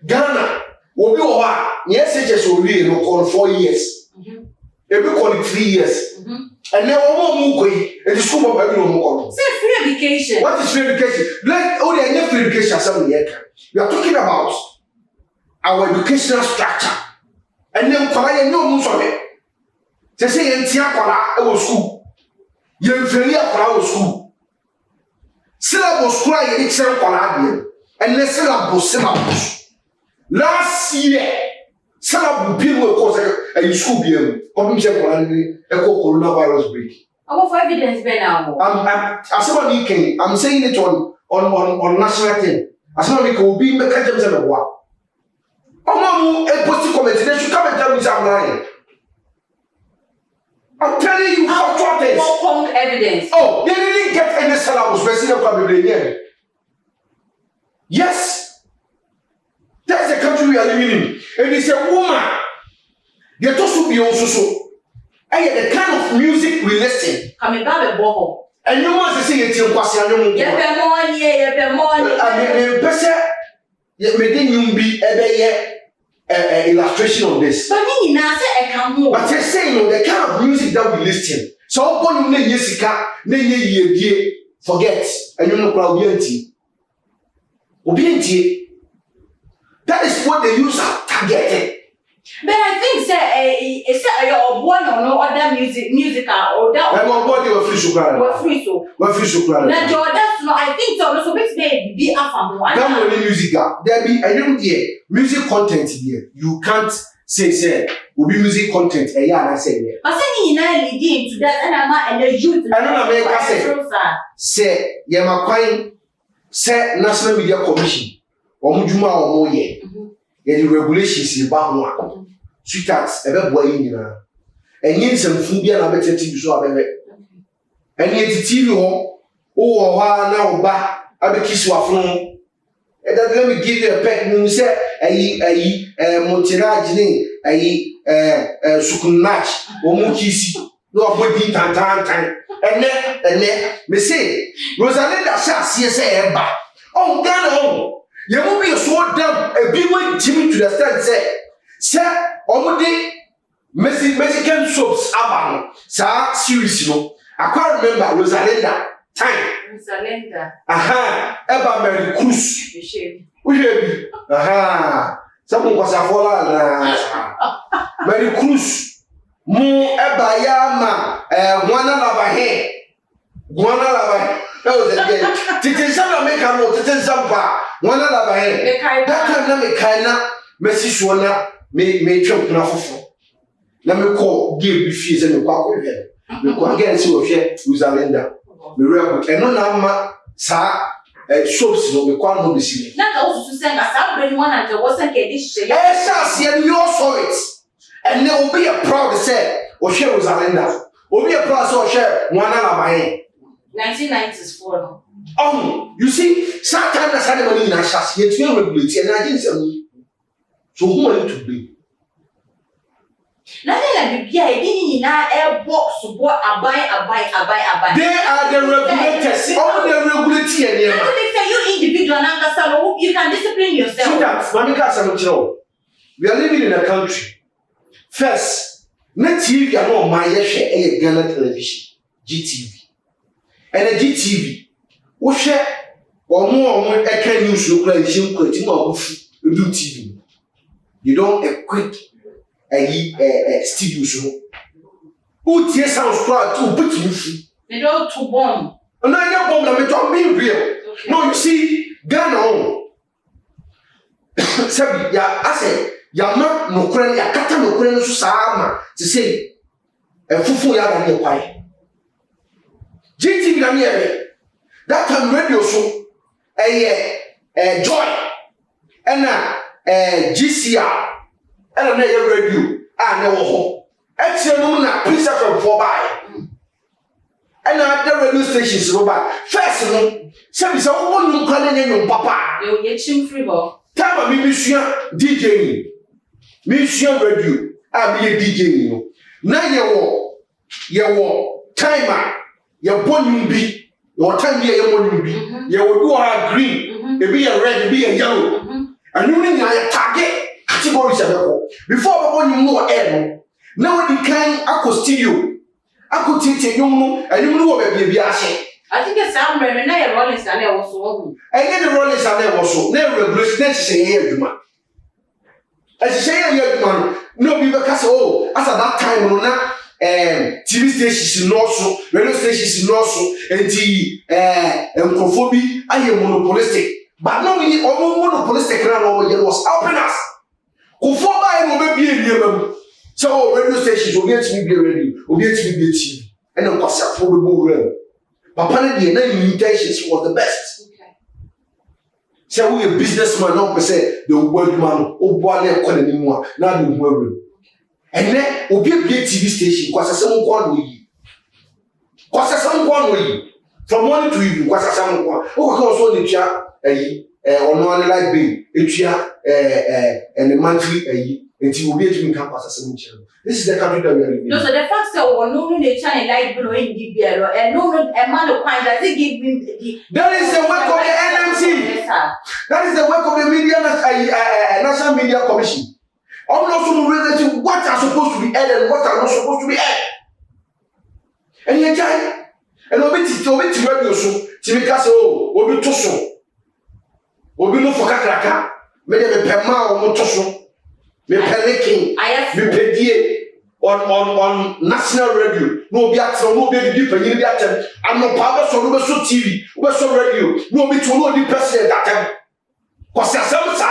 Ghana. Obi o ha yes SHS obi no call 4 years. Ebi call 3 years. And then one more koi and the school of every no call. Say free education. What is free education? Like only any free education some year. We are talking about our educational structure. And then kwala no mu so be. Say yentia kwala e wo school. Yenfeli akwala wo school. Syllabus kwala ye chere kwala de. And the syllabus. Last year Salabu people cause a school BM. Come check one coronavirus break. I'm for evidence be now. I'm saying it on national thing. As someone will be make them say what. A positive comment, they should come and tell me I'm lying. I'm telling you how things. What evidence? Oh, they didn't get any syllables. Yes, that's the country we are living in. And it's a woman. They're supposed to be also so. And the kind of music we listen. Coming back a boho. And you want to see it in Kwasiano. Illustration of this. But they're saying the kind of music that we listen. So when you Jessica, forget, and you know Claudianti. Obienti. That is what they use as targeted. But I think it's one or no other musical or that. We're free so. Now I think so be a fan one. That only musical. There be I don't hear music content here. You can't say will be music content. I say here. But saying leading to that and the youth. I don't know say Yama Quine say National Media Commission. Omujuma omoye. The regulations about one. Sweetheart, ebe boy nyina. Enyi nsemfu bia na bete TV so abebe. Eni eti TV ho, wo ho na oba abekisi wafun. Let me give you a pet you say Montiraj ni Sukunach omukisi. No body tan. Ene me say Rosalinda sha say eba. Oh Ghana you will be so damn a big way Jimmy to the stand say already Mexican soaps about series no. I can't remember Rosalinda time. Rosalinda. Eba Mary Cruz. We someone was a follower Mary Cruz. Mu eba yama Guana lava. That was again. Titensam make a note, Titensam one other that time, let me kinda message one may chop enough. Let me call give fees and walk with him. We go again see what here with Alinda. We real and no number, sir, shops no be quite no be seen. Not also to send us out when one and there wasn't a dish. Yes, and you saw it. And there will be a proud to say, or share with Alinda. Will be a proud or share one other 1990s for you see, sometimes that's how the money in a shas, yet you regulate, and I didn't say so who are you to blame? Nothing like the idea in our air box to what I buy. They are the regulators, all the regulatory and you individual and you can discipline yourself. So that's Mamika. We are living in a country. First, not TV are not my share Ghana television, GTV. And a GTV. Wo share or more eka news no kra him kwati ma do TV. You don't equip a studio so. Who tie sounds crowd to put you free. They don't to bomb. And I don't bomb them to be real. No, you see Ghana on. Sabi ya ase ya ma no kra ya kata no kra no so sama to say fufu ya ba ne kwai. GTV na me that time radio so Joy and GCR and a radio and no home. Excellent na Prince FM for buy. And other radio stations go by. First no, say so won you calling your papa. You get him free ball. Time me mission DJ mission radio. I be a DJ no. Now you timer. You born be your time here, you will do a green, it be a red, it be a yellow. And you mean I target categories before you know air. Now you can accost you. I could take you and you know what baby I say. I think it's some and I Rollins and I was so. I get the Rollins and I was so never regulation say here, you man. As you say here, man, no people can say, oh, as at that time, no. TV stations also, radio stations also, and Kofobi, I am monopolistic. But no, we almost monopolistic now, was helping us. Kufo ba e no be bie nie mam. So radio stations obi atimi bie radio, obi atimi bie TV. And on kwasafo be bo wura. Papa na die na intentions was the best. So we a businessman no per say the word man obo na ekọ na nimu a na do hu awura. And then obi bie TV station kwasasem nko no yi. Kwasasem nko no yi. From morning to evening kwasasem nko. O ko so ne tua ono an like bill etua and the monthly until we be can pass as a. This is the country that we are living. No, so the fact that no the channel like below in DBL and no a man of kind does it give him the. That is the work of the NMC. That is the work of the media National Media Commission. I'm not so related what are supposed to be aired and what are not supposed to be aired. And you try and obey radio so to make us obi to so. Obi no for kakraka me de me pema o mo toso me peliking me pedie on national radio no obi atro no obi di panyin bi atem anopa be so no be so TV be so radio no obi to no di president atem kwase asem sa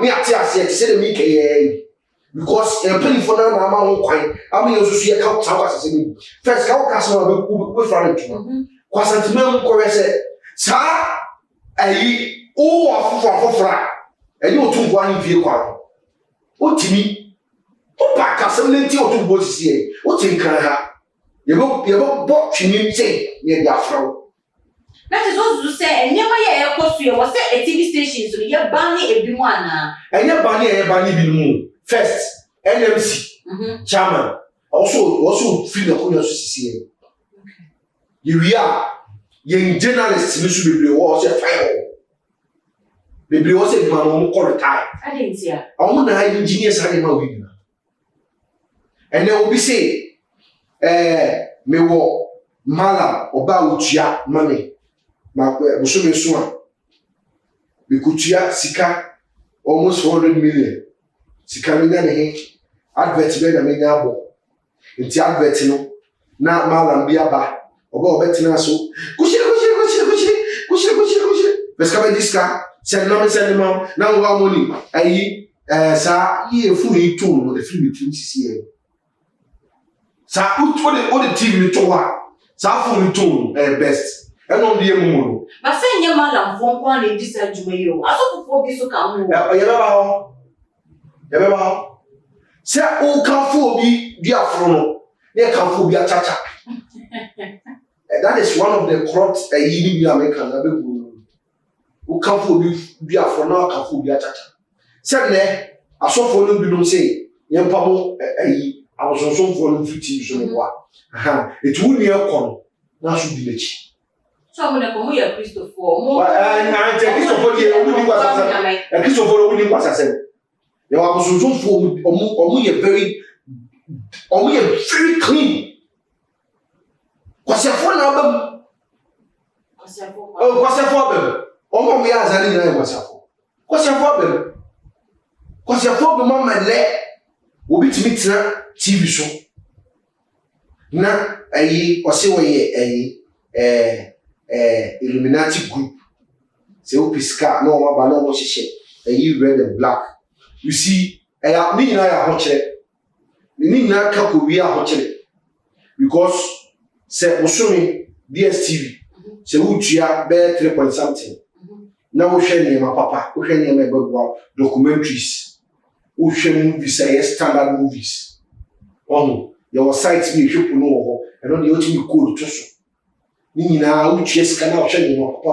me ate ase say the make because en penny for na ma ho kwan am ye so ye ka ta kwase se me first ka ka so be fra no kwase ntima ko we say sa ayi o afofra eni otumbo an vie kwa otimi o pa kasem lenti otumbo sisi e o tinkran ha yebo bo twini nse ye dia afro. That is also to say enyema ye ekoso ye wo say a TV station so ye ban ni ebi mu ana enye ban bi mu first NMC chairman also feel the konya so sisi e ye ye journalist ni so bebre wo say fire Baby was a man who called time. I didn't see her. I want to have engineers having my winner. And they will be saying, me wo mala oba utia money. Ma busume suma. Bikutia sika almost 400 million. Sika mina ne advert be na menya bo. Nti advert no na mala mbia ba. Oba obetina so. Kushire. Beska be diska. Send them now money. Sa ye fully told the film here. Sa put all the TV to what? Sa fully told best. And on the moon. But say your man from one in this jumeyo. I saw for this come. Yababa. Say all can for be dear from there can for be a chacha. That is one of the crops a year American. Who come for be for now, come for be a chacha. Said there, I saw for no be say, young Pamo, I was on some for 50 years old. It would be a con, now should be the chief. So I'm going to come here, Christopher. I take Christopher here, and Christopher only was I said. There was some for only a very clean. What's your phone number? What's your problem? Omo mi azali na wasafo. Kwase problem. Kwase problem mama le obi timi tira TV so. Na ayi ose woye Illuminati group. Se o piska na o ma ba na o hihye. Ayi red and black. You see, ni na ya ho kire. Ni na ka ko wi a ho kire. Because se osumi DSTV. Se utua be 3 point something. Na wo hwe ne ma papa wo hwe ne ma begwa documentaries wo hwe movies standard movies your site me hwepo no ho eno de otimi code to so ni nyina wo tue sika na wo hwe ne ma papa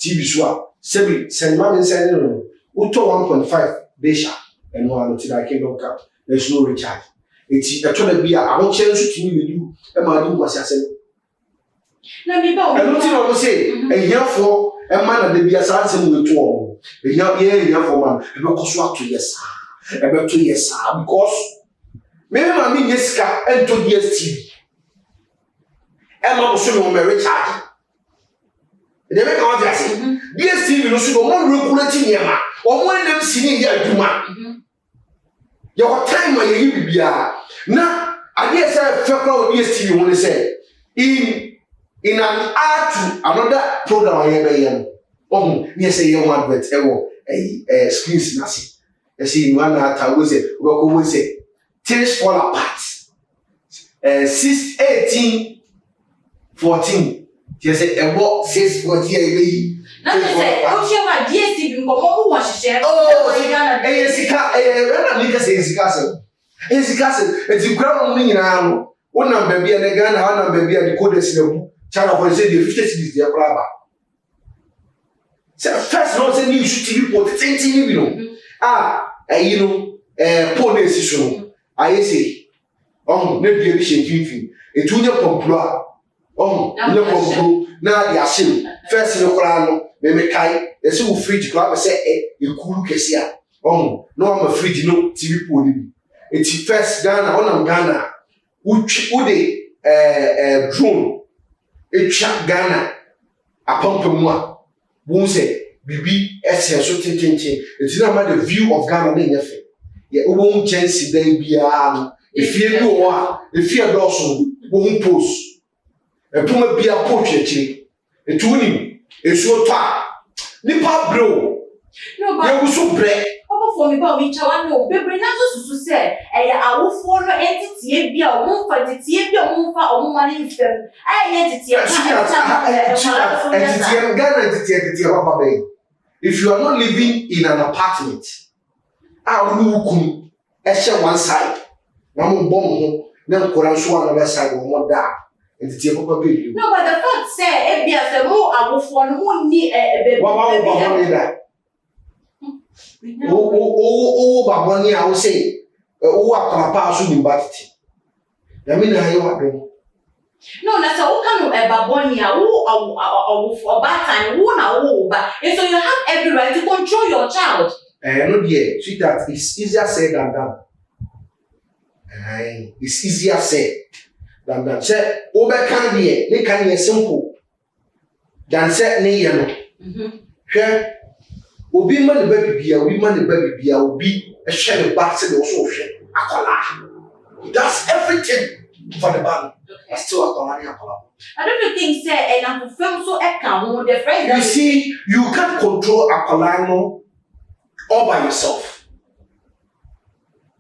TV so a sebi cinema men say no wo to 1.5 desha eno ano ti da kingdom cap there's no recharge eti eto na bia awon kire so timi medu e ma di kwasi asem na me ba eno ti no say ehiafo Emma na de bia sa nsem wetu o. Ehia for man. Ebe koso ato yes. Ebe to yes because me ma mi nyesika ento DSTV. Emma so no me recharge. De me ka o dia se. DSTV no so mo regulate nyema. O mo ndem sini ya adwuma. Ya what time ma ye bibia. Na ade se fekra o DSTV won say in an add to another program I ever near say young advert screens nasi see one at was it, was it, things fall apart. 6, 18, 14. Yes, a walk 6, 14. Now they say, oh, she had DSTV, but what was she? Oh, it's castle. It's castle. It's a ground meaning now. One number be an again, one number be a decoded channel for the 50 cities, their club. First, not saying you should TV put 10 TV, you know. Police issue. I say, maybe a vision TV. A junior pompoir. No pompoir. Now, the assume. First, no crown, maybe Kai, the so fridge club say, a cool cassia. No, I'm a fridge, no TV podium. It's first Ghana, on Ghana, which would a drone, a chat Ghana, a pump moi. Won't say, Bibi, essence, so thinking, it's not the view of Ghana, nothing. Yet, won't chance they be if you go, if you are Dawson, won't post. A puma be a portrait, a tuning, a so far. Nipa bro. No, but you so break. For me, but we shall know. Baby, not to say, I will follow entity, be a woman for the tea, be a woman for a woman in film. Entity, if you are not living in an apartment, I will look at one side. One bomb, then Koran another side or more dark. No, but the fact say, if there's a more, I will follow who need a baby. What Oh, Baboni, I will say, oh, Papa, should be batty. I mean, I know. No, that's all kind of a Babonia, or bad time, who now, but so you have every right to control your child. No, dear, sweetheart, it's easier said than done. It's easier said than done. Say, over candy, they can be simple. Than said, Sure. Obi man the baby bia, obi man the baby bia, obi a share the back to the social. That's everything for the band. I still have to I don't think say and I'm film so account the friend. You see, you can't control Aqualano all by yourself.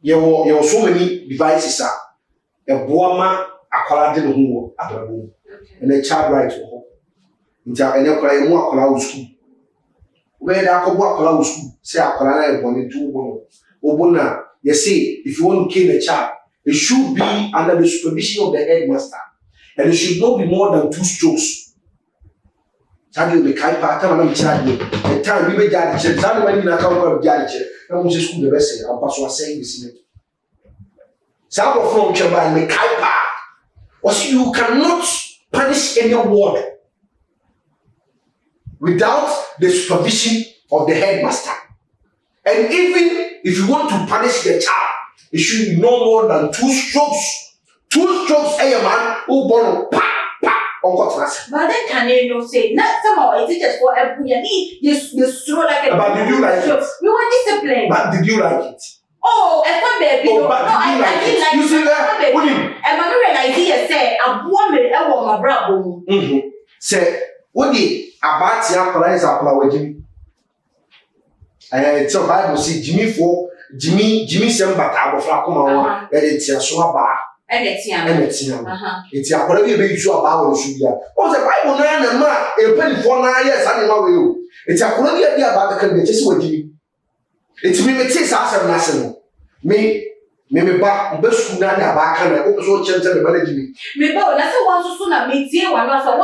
You have so many devices. A boama Aquala didn't know and a child right to home. And a cry more Aquala school. Where the Aquala school, say Aquala born in 2 1. Obona, you see, if you want to kill a child, it should be under the supervision of the headmaster. And it should not be more than 2 strokes. Tadi me kai pa ta na mchadi. The time we be jadi che, tadi mani na ka ko jadi che. Na mo se school the best am paso asay this ne. Sa bo from chamba me kai pa. You cannot punish any ward without the supervision of the headmaster. And even if you want to punish the child, it should be no more than 2 strokes. 2 strokes, a man who born pa. But then can you say not somehow it's just for a you throw like a. But did you like it? We were disciplined. But did you like it? Oh, and one baby. Oh, but no, I didn't like it. You see that? And my real idea say a woman I want my brother. Say, what did about your plans are plowing? So Bible see Jimmy send back out of Flacoma, and it's a swabba. And it's young. It's a whatever you show about the sugar. Oh, the Bible, and a penny for 9 years, I know you. It's a quality idea about the conditions with you. It's me, it says, as a national. Me back, best school, and a back, and I also change the management. Me, but that's the one who soon I meet you, and was a one.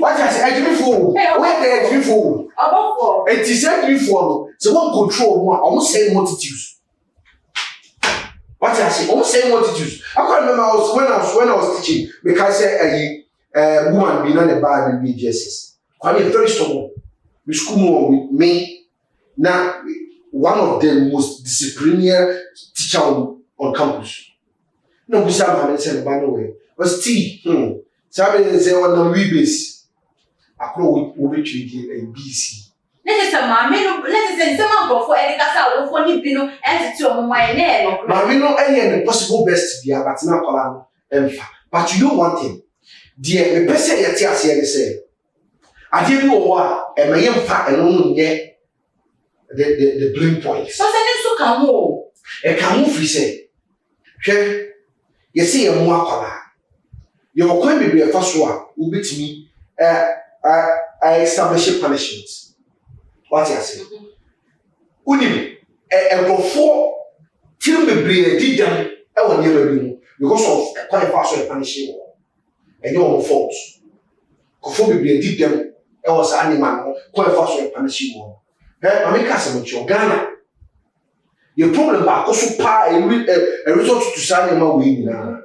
What I say, I fool. Where the fool? It is every form. So one control one, almost same multitudes. What I say, almost same multitudes. I can't remember when I was teaching, because a woman being on a bar with BGSS. Quite very strong. We school more with me. Now, one of the most disciplinary teacher on campus. No, we have said by the way. Was T. Sabe say one we base akro we treat a BC. Let us say some go for Ericasa for Nipino and to my name. Mamino any possible best be but not Colano. But you know one thing, deɛ mepɛ sɛ yɛte aseɛ ne sɛ adeɛ bi wɔ hɔ a ɛma yɛmfa ɛno nyɛ the blame point. So say so can mo. E can mo firi sɛ hwɛ yɛsɛ yɛ mo akwala. Yɛ ɔkwan bebree afa so a wobɛtumi establish punishment. What you say? Unim ɛnkurɔfoɔ tirim bebree di dɛm ɛwɔ nneɛma bi mu because of kwan afa so punish wɔ. Ɛnyɛ wɔn fault. Kɔfoɔ bebree di dɛm ɛwɔ saa nneɛma no kwan afa so punish wɔ. Mami kasa mo kyerɛ Ghana. Your problem baako so paa a result to saa nneɛma wɔ yi nyinaa.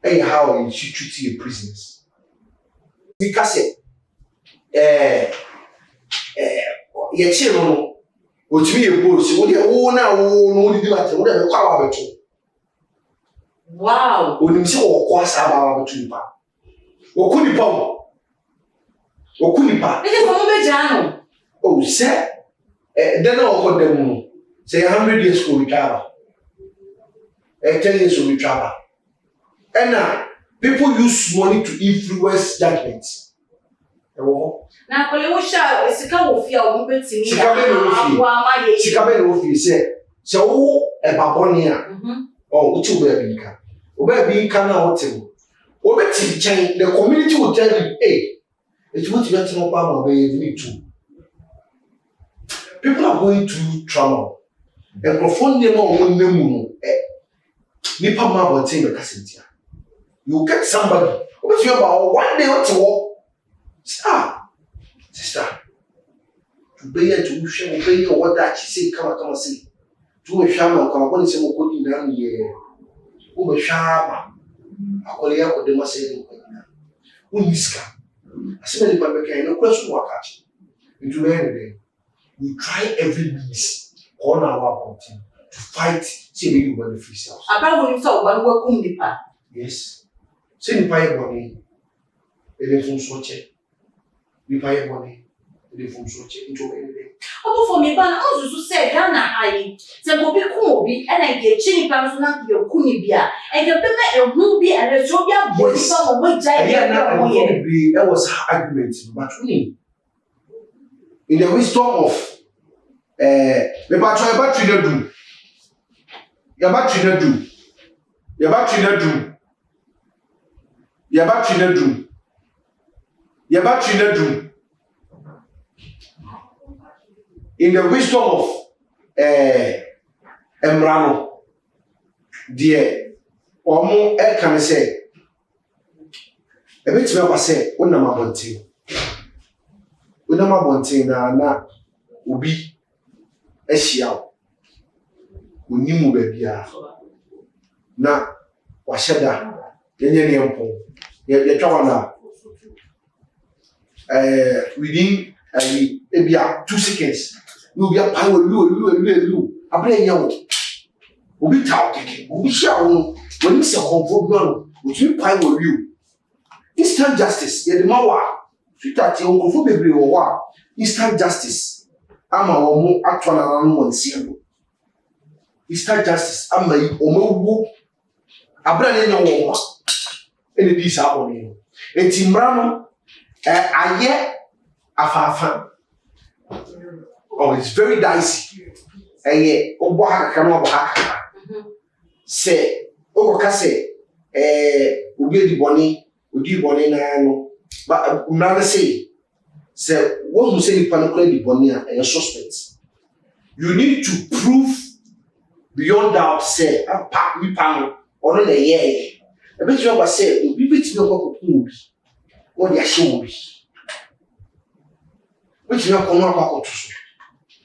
Ɛyɛ how you treat your prisoners. Mi kasa yɛkyɛ no otumi yɛ boss wo deɛ wo na wo no didi ma tɛ wo deɛ mekɔ awa bɛto. Wow. Onim sɛ wɔkɔ asa aba awa bɛto nipa. Wɔkɔ nipa wo. Wɔkɔ nipa. Ɛdɛ kɔn mo bɛ gya no. Oh, sir, then I'll call them. Say 100 years for travel, 10 years for travel. And now, people use money to influence judgments. Now, Koleosha, Sika will fear a movement to me. Sika will fear, say, so a babonia, or which will be a Obey now, too. Obey change, the community will tell you, hey, it's what you want to know about me too. People are going through trauma. And profound name or one name, Nipa Mabontin the Cassentia. You get somebody who you about one day or two. Sister, to be a to share, obey what that she say, come and see. To a shaman, come upon some good in down here. Who a shaman? I call you out the Massey. Uniska. As many people can no question what catch. Into anything. We try every means on our content to fight say you want the free self. About when you talk one work on the path. Yes. Say you buy money, the phone switch. You buy money, the phone switch into anything. Oh, for me, but I also said Ghana high. So go be cool, and I get chini pounds not your kunibia, and your pepper a movie and a Jobia boy song with giant. That was her argument, but we in the wisdom of the battery not do. Your battery not do. Your battery not do. Your battery not do. Your battery not do. In the wisdom of Emrano, dear, Omo can say a bit of say, Unamabonti. Unamabonti na ubi. Asia onimu babia na waheda yenye ne mpo ye twa wana within ebia 2 seconds no bia pa lu abra nyawo obi taw keke obi shawo woni se konfo bi no obi pa wo lu instant justice ye de mawa twitati onkonfo bebre wo wa instant justice ama wɔn ato anananom wɔn nsia do. Instant justice ama yi wɔn awu abira ne nya wɔn a ɛna di saa wɔn yi. Eti mmara no ayɛ afaafa. Oh, it's very dicey. Ɛyɛ ɔbɔ ha kakra na ɔbɔ ha kakra. Sɛ ɔkɔka sɛ obi edi bɔnne na no ba mmara no sɛ. Say, what who say the Bonia and your suspects. You need to prove beyond doubt, say, a pack me panel or in a year. A bit of a say, we beat your movie. What they are showing. Which you are coming up to.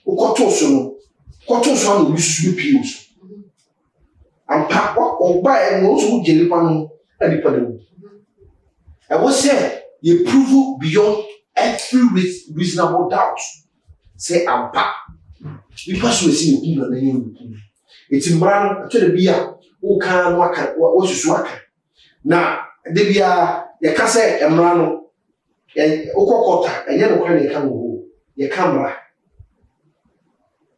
O Cotoso, Cotoso, you should be pews. And pack or buy and also jelly panel and the panel. I was say, you prove beyond every reasonable doubt. Say I'm back. We pass with you na you. It's in brand to be a who can what you swag. Now, they be a case emrano and okokota and yellow can come your camera.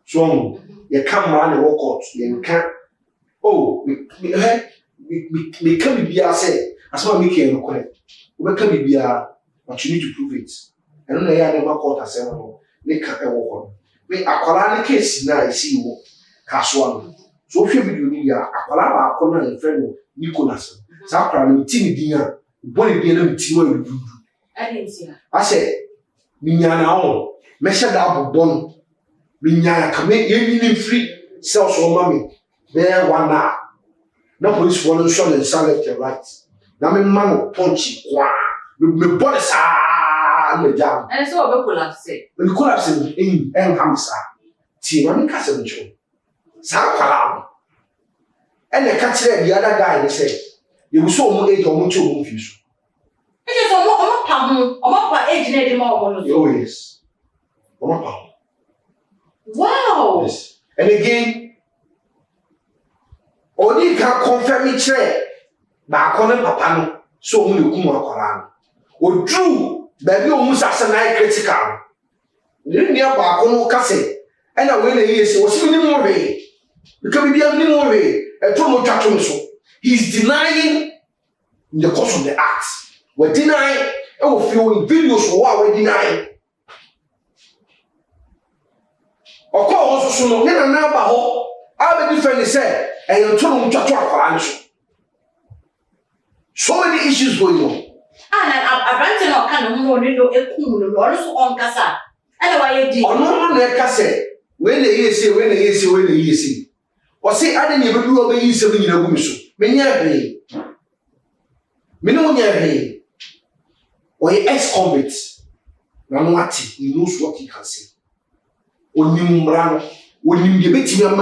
So your camera and walk out. You can't. Oh, we can be a say. asema make no correct obeka bibia but you need to prove it eno na ya na ma court asem no ne ka e wo ho we akwara ne case na isi wo kaso ano so hwe video ni ya akwara ba akọ na friend no Nicholas sa akwara no ti din a boni din na ti mo ebudu adentia ase minyana o mesha da abobon minyana kame yeni free sell so mami there one na police one show and left and right na me man punchy kwa me body sa na jam and so we collapse in hamsa ti ma me kase ncho sa kwala and the catch the other guy they say you so mo age o mo ncho mo fi so it is omo pa age na dey ma omo no oh yes omo pa wow yes and again Oni ka confirm it ba akọ ne papa no so mu ne kum akwara no odru ba bi o mu sase na critical ne nia ba akọ no ka se e na we na yesi o si ni mo we because bi am ni mo we e to mo twato no so he is denying in the course of the act we deny e wo feel in videos wo we deny okọ ho so no ne na ba ho a be different say and you're told to so many issues going on. And I ran to no kind of money no ekum no also on casa. And why you did? On no case when they say. Or say I didn't even do obey 7 years ago. Many Minonia or ex-convict. Nanwati, he knows what he can say. When you debate him,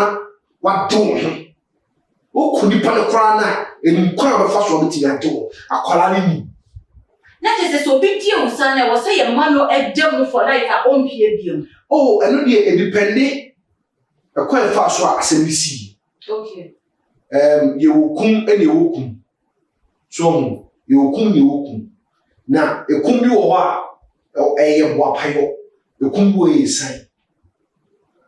what do him? O kuni pa no kra na enu kwa ba fa so beti ya to akwala ni na je so bi tie usan na wo say ye ma no edem for life a on pie biom oh enu de e depende e kwa fa so asembisi okay ye wokum ene wokum so mo ye wokum ye wokum na ekum bi wo ho a ye bo apayo ekum bo ye sai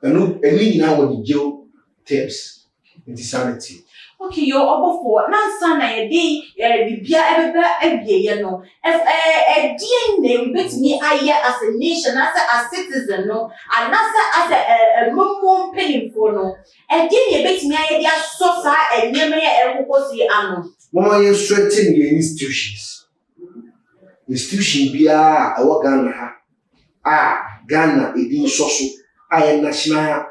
eni nyina wo di jail terms insanity. Okay, you're over for Nansan a day, Bibia Ebeba Ebia, no. A dear name bet me as a nation, as a citizen, no, and as a mum penny for no. A dear bet me a sosa and near me a cozy anno. Mama, you strengthen the institutions. Institution be our Ghana. Ghana, it being social. I am national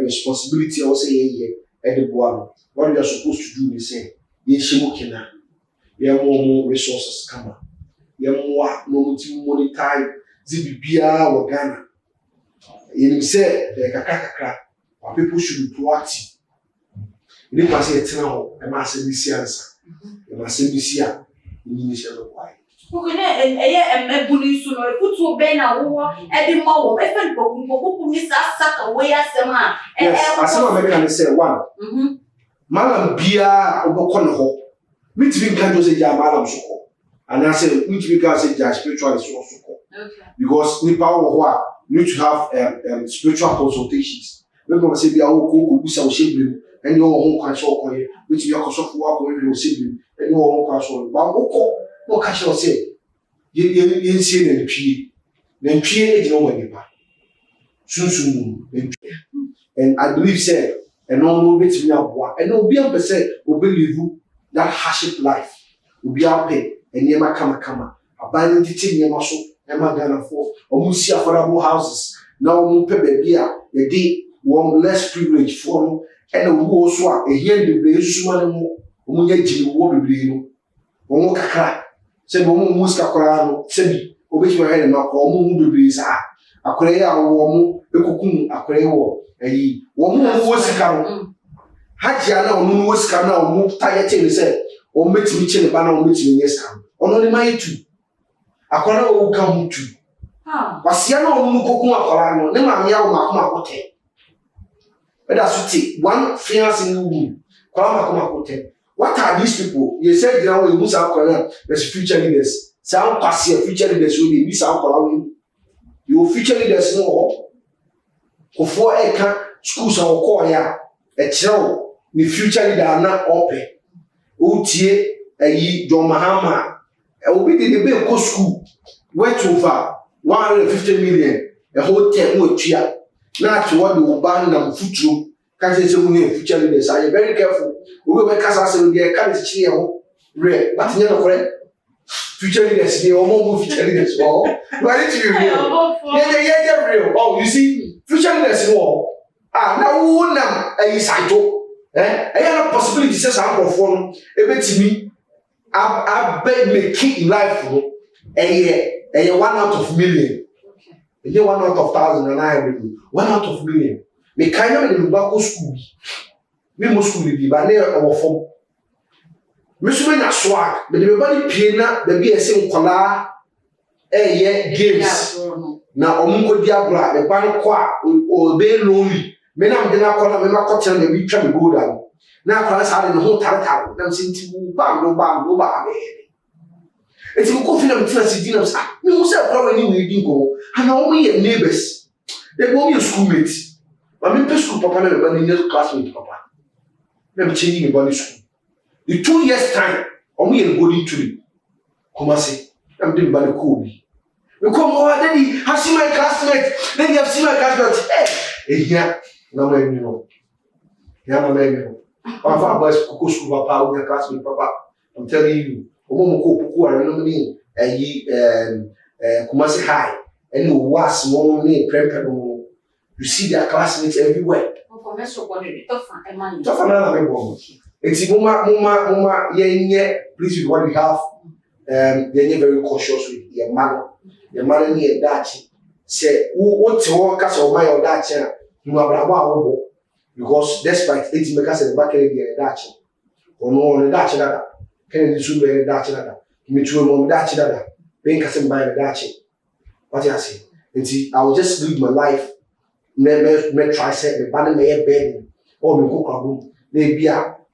responsibility, I will say, what we are supposed to do is say, Yeshimokina, more resources come. More no monetize Zibia or Ghana. You say, Kakaka, people should be proactive. You must say, Tano, a massive answer. You must say, Missia, in initial why. Okay, and a bully soon or put to Ben a war, and the more, if I go, Miss Asa away as a man. Yes, as some American say one. Malam Bia Obokono, which we can do say Malam Soko. And I say, which we can say spiritual is also. Because we power need to have spiritual consultations. Remember, say, we are all go to sibling, and your own console, which we are consulting with your sibling, and your own console. But no catch or say, you see the tree, then tree no one. Soon, and I believe, say, and no bit me up, and no be able to say, believe that hardship life will be our pay, and near my come, abandoned teaching your muscle, and my Ghana for, or Musia affordable houses. Now, Mupe beer, a day, one less privilege for, and a war swap, a year the blaze, one more, Muya war be one crack. Say woman muska korano sebi obechi wa hele na ko mu bebre sa akore ya wo mu ekukun akore wo eyi wo mu wo sika no hajia na onu wo sika na o mu taye che se o metimi che ne ba na o metimi nyesa ono ni mai tu akore wo ka mu tu wasia na onu kokun akora no ne ma ya wo makoma kote eda suti one fiance in wu kwa makoma kote. What are these people? You said now you must have there's future leaders. Some pass your future leaders will be miss out. Your future leaders know before I can schools and call ya a child. The future leader are not open. OTA John Mahama obi de be go school went over 150 million a whole term with chia na to what the ban na futuro ka say we need future leaders are very careful we be kasa say we can chi ho re but you know correct future leaders dey omo future leaders oh why did you real yeah real oh you see future leaders no na wo nam ayi saito na possibility say some of no ebetimi I make in life no a 1 out of million. Okay. 1 out of 1,000 and I will do 1 out of million. Me kind of in the school. Me must school be but near our form. Me so many swag, but the body piena the be a same color games. Na omunko diabla the ban kwa o be lonely. Me na me na kola me ma kotel me bi twa me go down. Na kwa sa de no tarataro na sinti ba no ba me. It's a confident trust in us. Me who say probably we didn't go. And now we neighbors. They go your schoolmates. But me school papa na be your classmate papa. Me changing me body school. The 2 years time, we go into it. Come say, I'm doing body cool. We come over daddy, have seen my classmate. Then you have seen my classmate. Hey, here, no man, you know. Yeah, no man, you know. Our boys go school papa, with your classmate papa. I'm telling you. Omo are nominee Kumasi High and who was more name prempero. You see their classmates everywhere. It's Muma, please with what we have. They're very cautious with your mother. Your mother near that. Say, what's your castle my or that? You have because despite 80 makers in the back of the Dutch or no on the Dutch. Kennedy should be Dutch dada. Me too mom Dutch dada. Being custom by the Dutch. What you say? And see, I will just live my life. Me try set me banner me bed. Or me cook a room. Maybe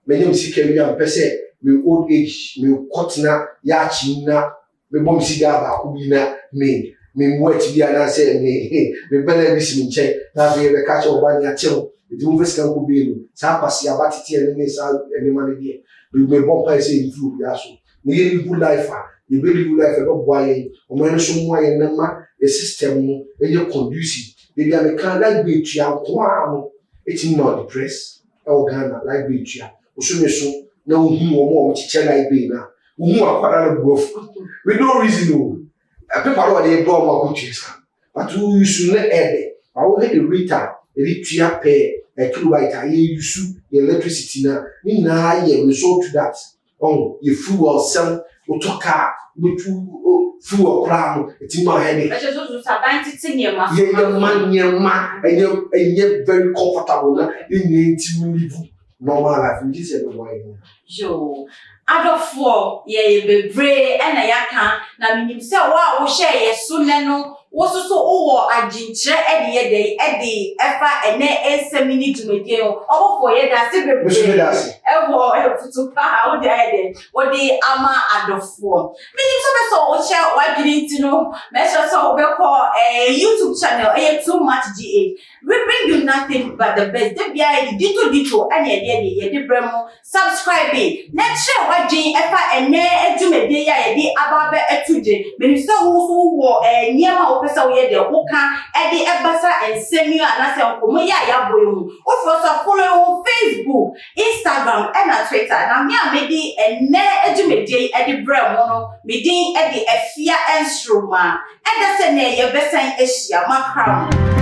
me name see carry am pese. Me old age. Me cut na yachi na. Me bom si gaba kubi na me. Me wet bi ana say me. Me bele bi si me check. Na be catch over ni achiro. It move scan kubi no. Sa pass ya batiti ene sa ene man dey. We may bump by saying through Yasu. Nearly good life, you really life about why, or when someone and number a system, and you're conducive. Maybe I can't like beach, it's not depressed. Oh, Ghana, like beach, or soon no more teacher like being now. Who are quite a growth with no reason. I people are they brought my coaches, but you should not add it. I will hate the retail, a little pay. A true white, I use the electricity now. I resort to that. Oh, you fool or some or talk car, which you fool or crown, it's in my head. I just want to young man, and you're very comfortable. You need to live normal life. You just said, why? Joe. Adolfo, ye be brave and a yaka. Now, you say, wow, share ye soon no. Was so over a ginger Eddie Effa and a minute to make you over for ye that's it. To power the what the ama Adolfo. Meaning so share what you need to know. Measure so we call a YouTube channel, a too much GA. We bring you nothing but the best. The BI dito and ye the bremo. Subscribe it. Let's share what Jane Effa and to me de ababe etude. Minister who wore a near person we the Oka, Eddie Ebasa and Samuel and I say, ya boy. Also follow on Facebook, Instagram, and Twitter. Now, me maybe a ne educate Eddie Bremono, meeting Eddie Efia and Struma. And that's a near your best Asia, my crown.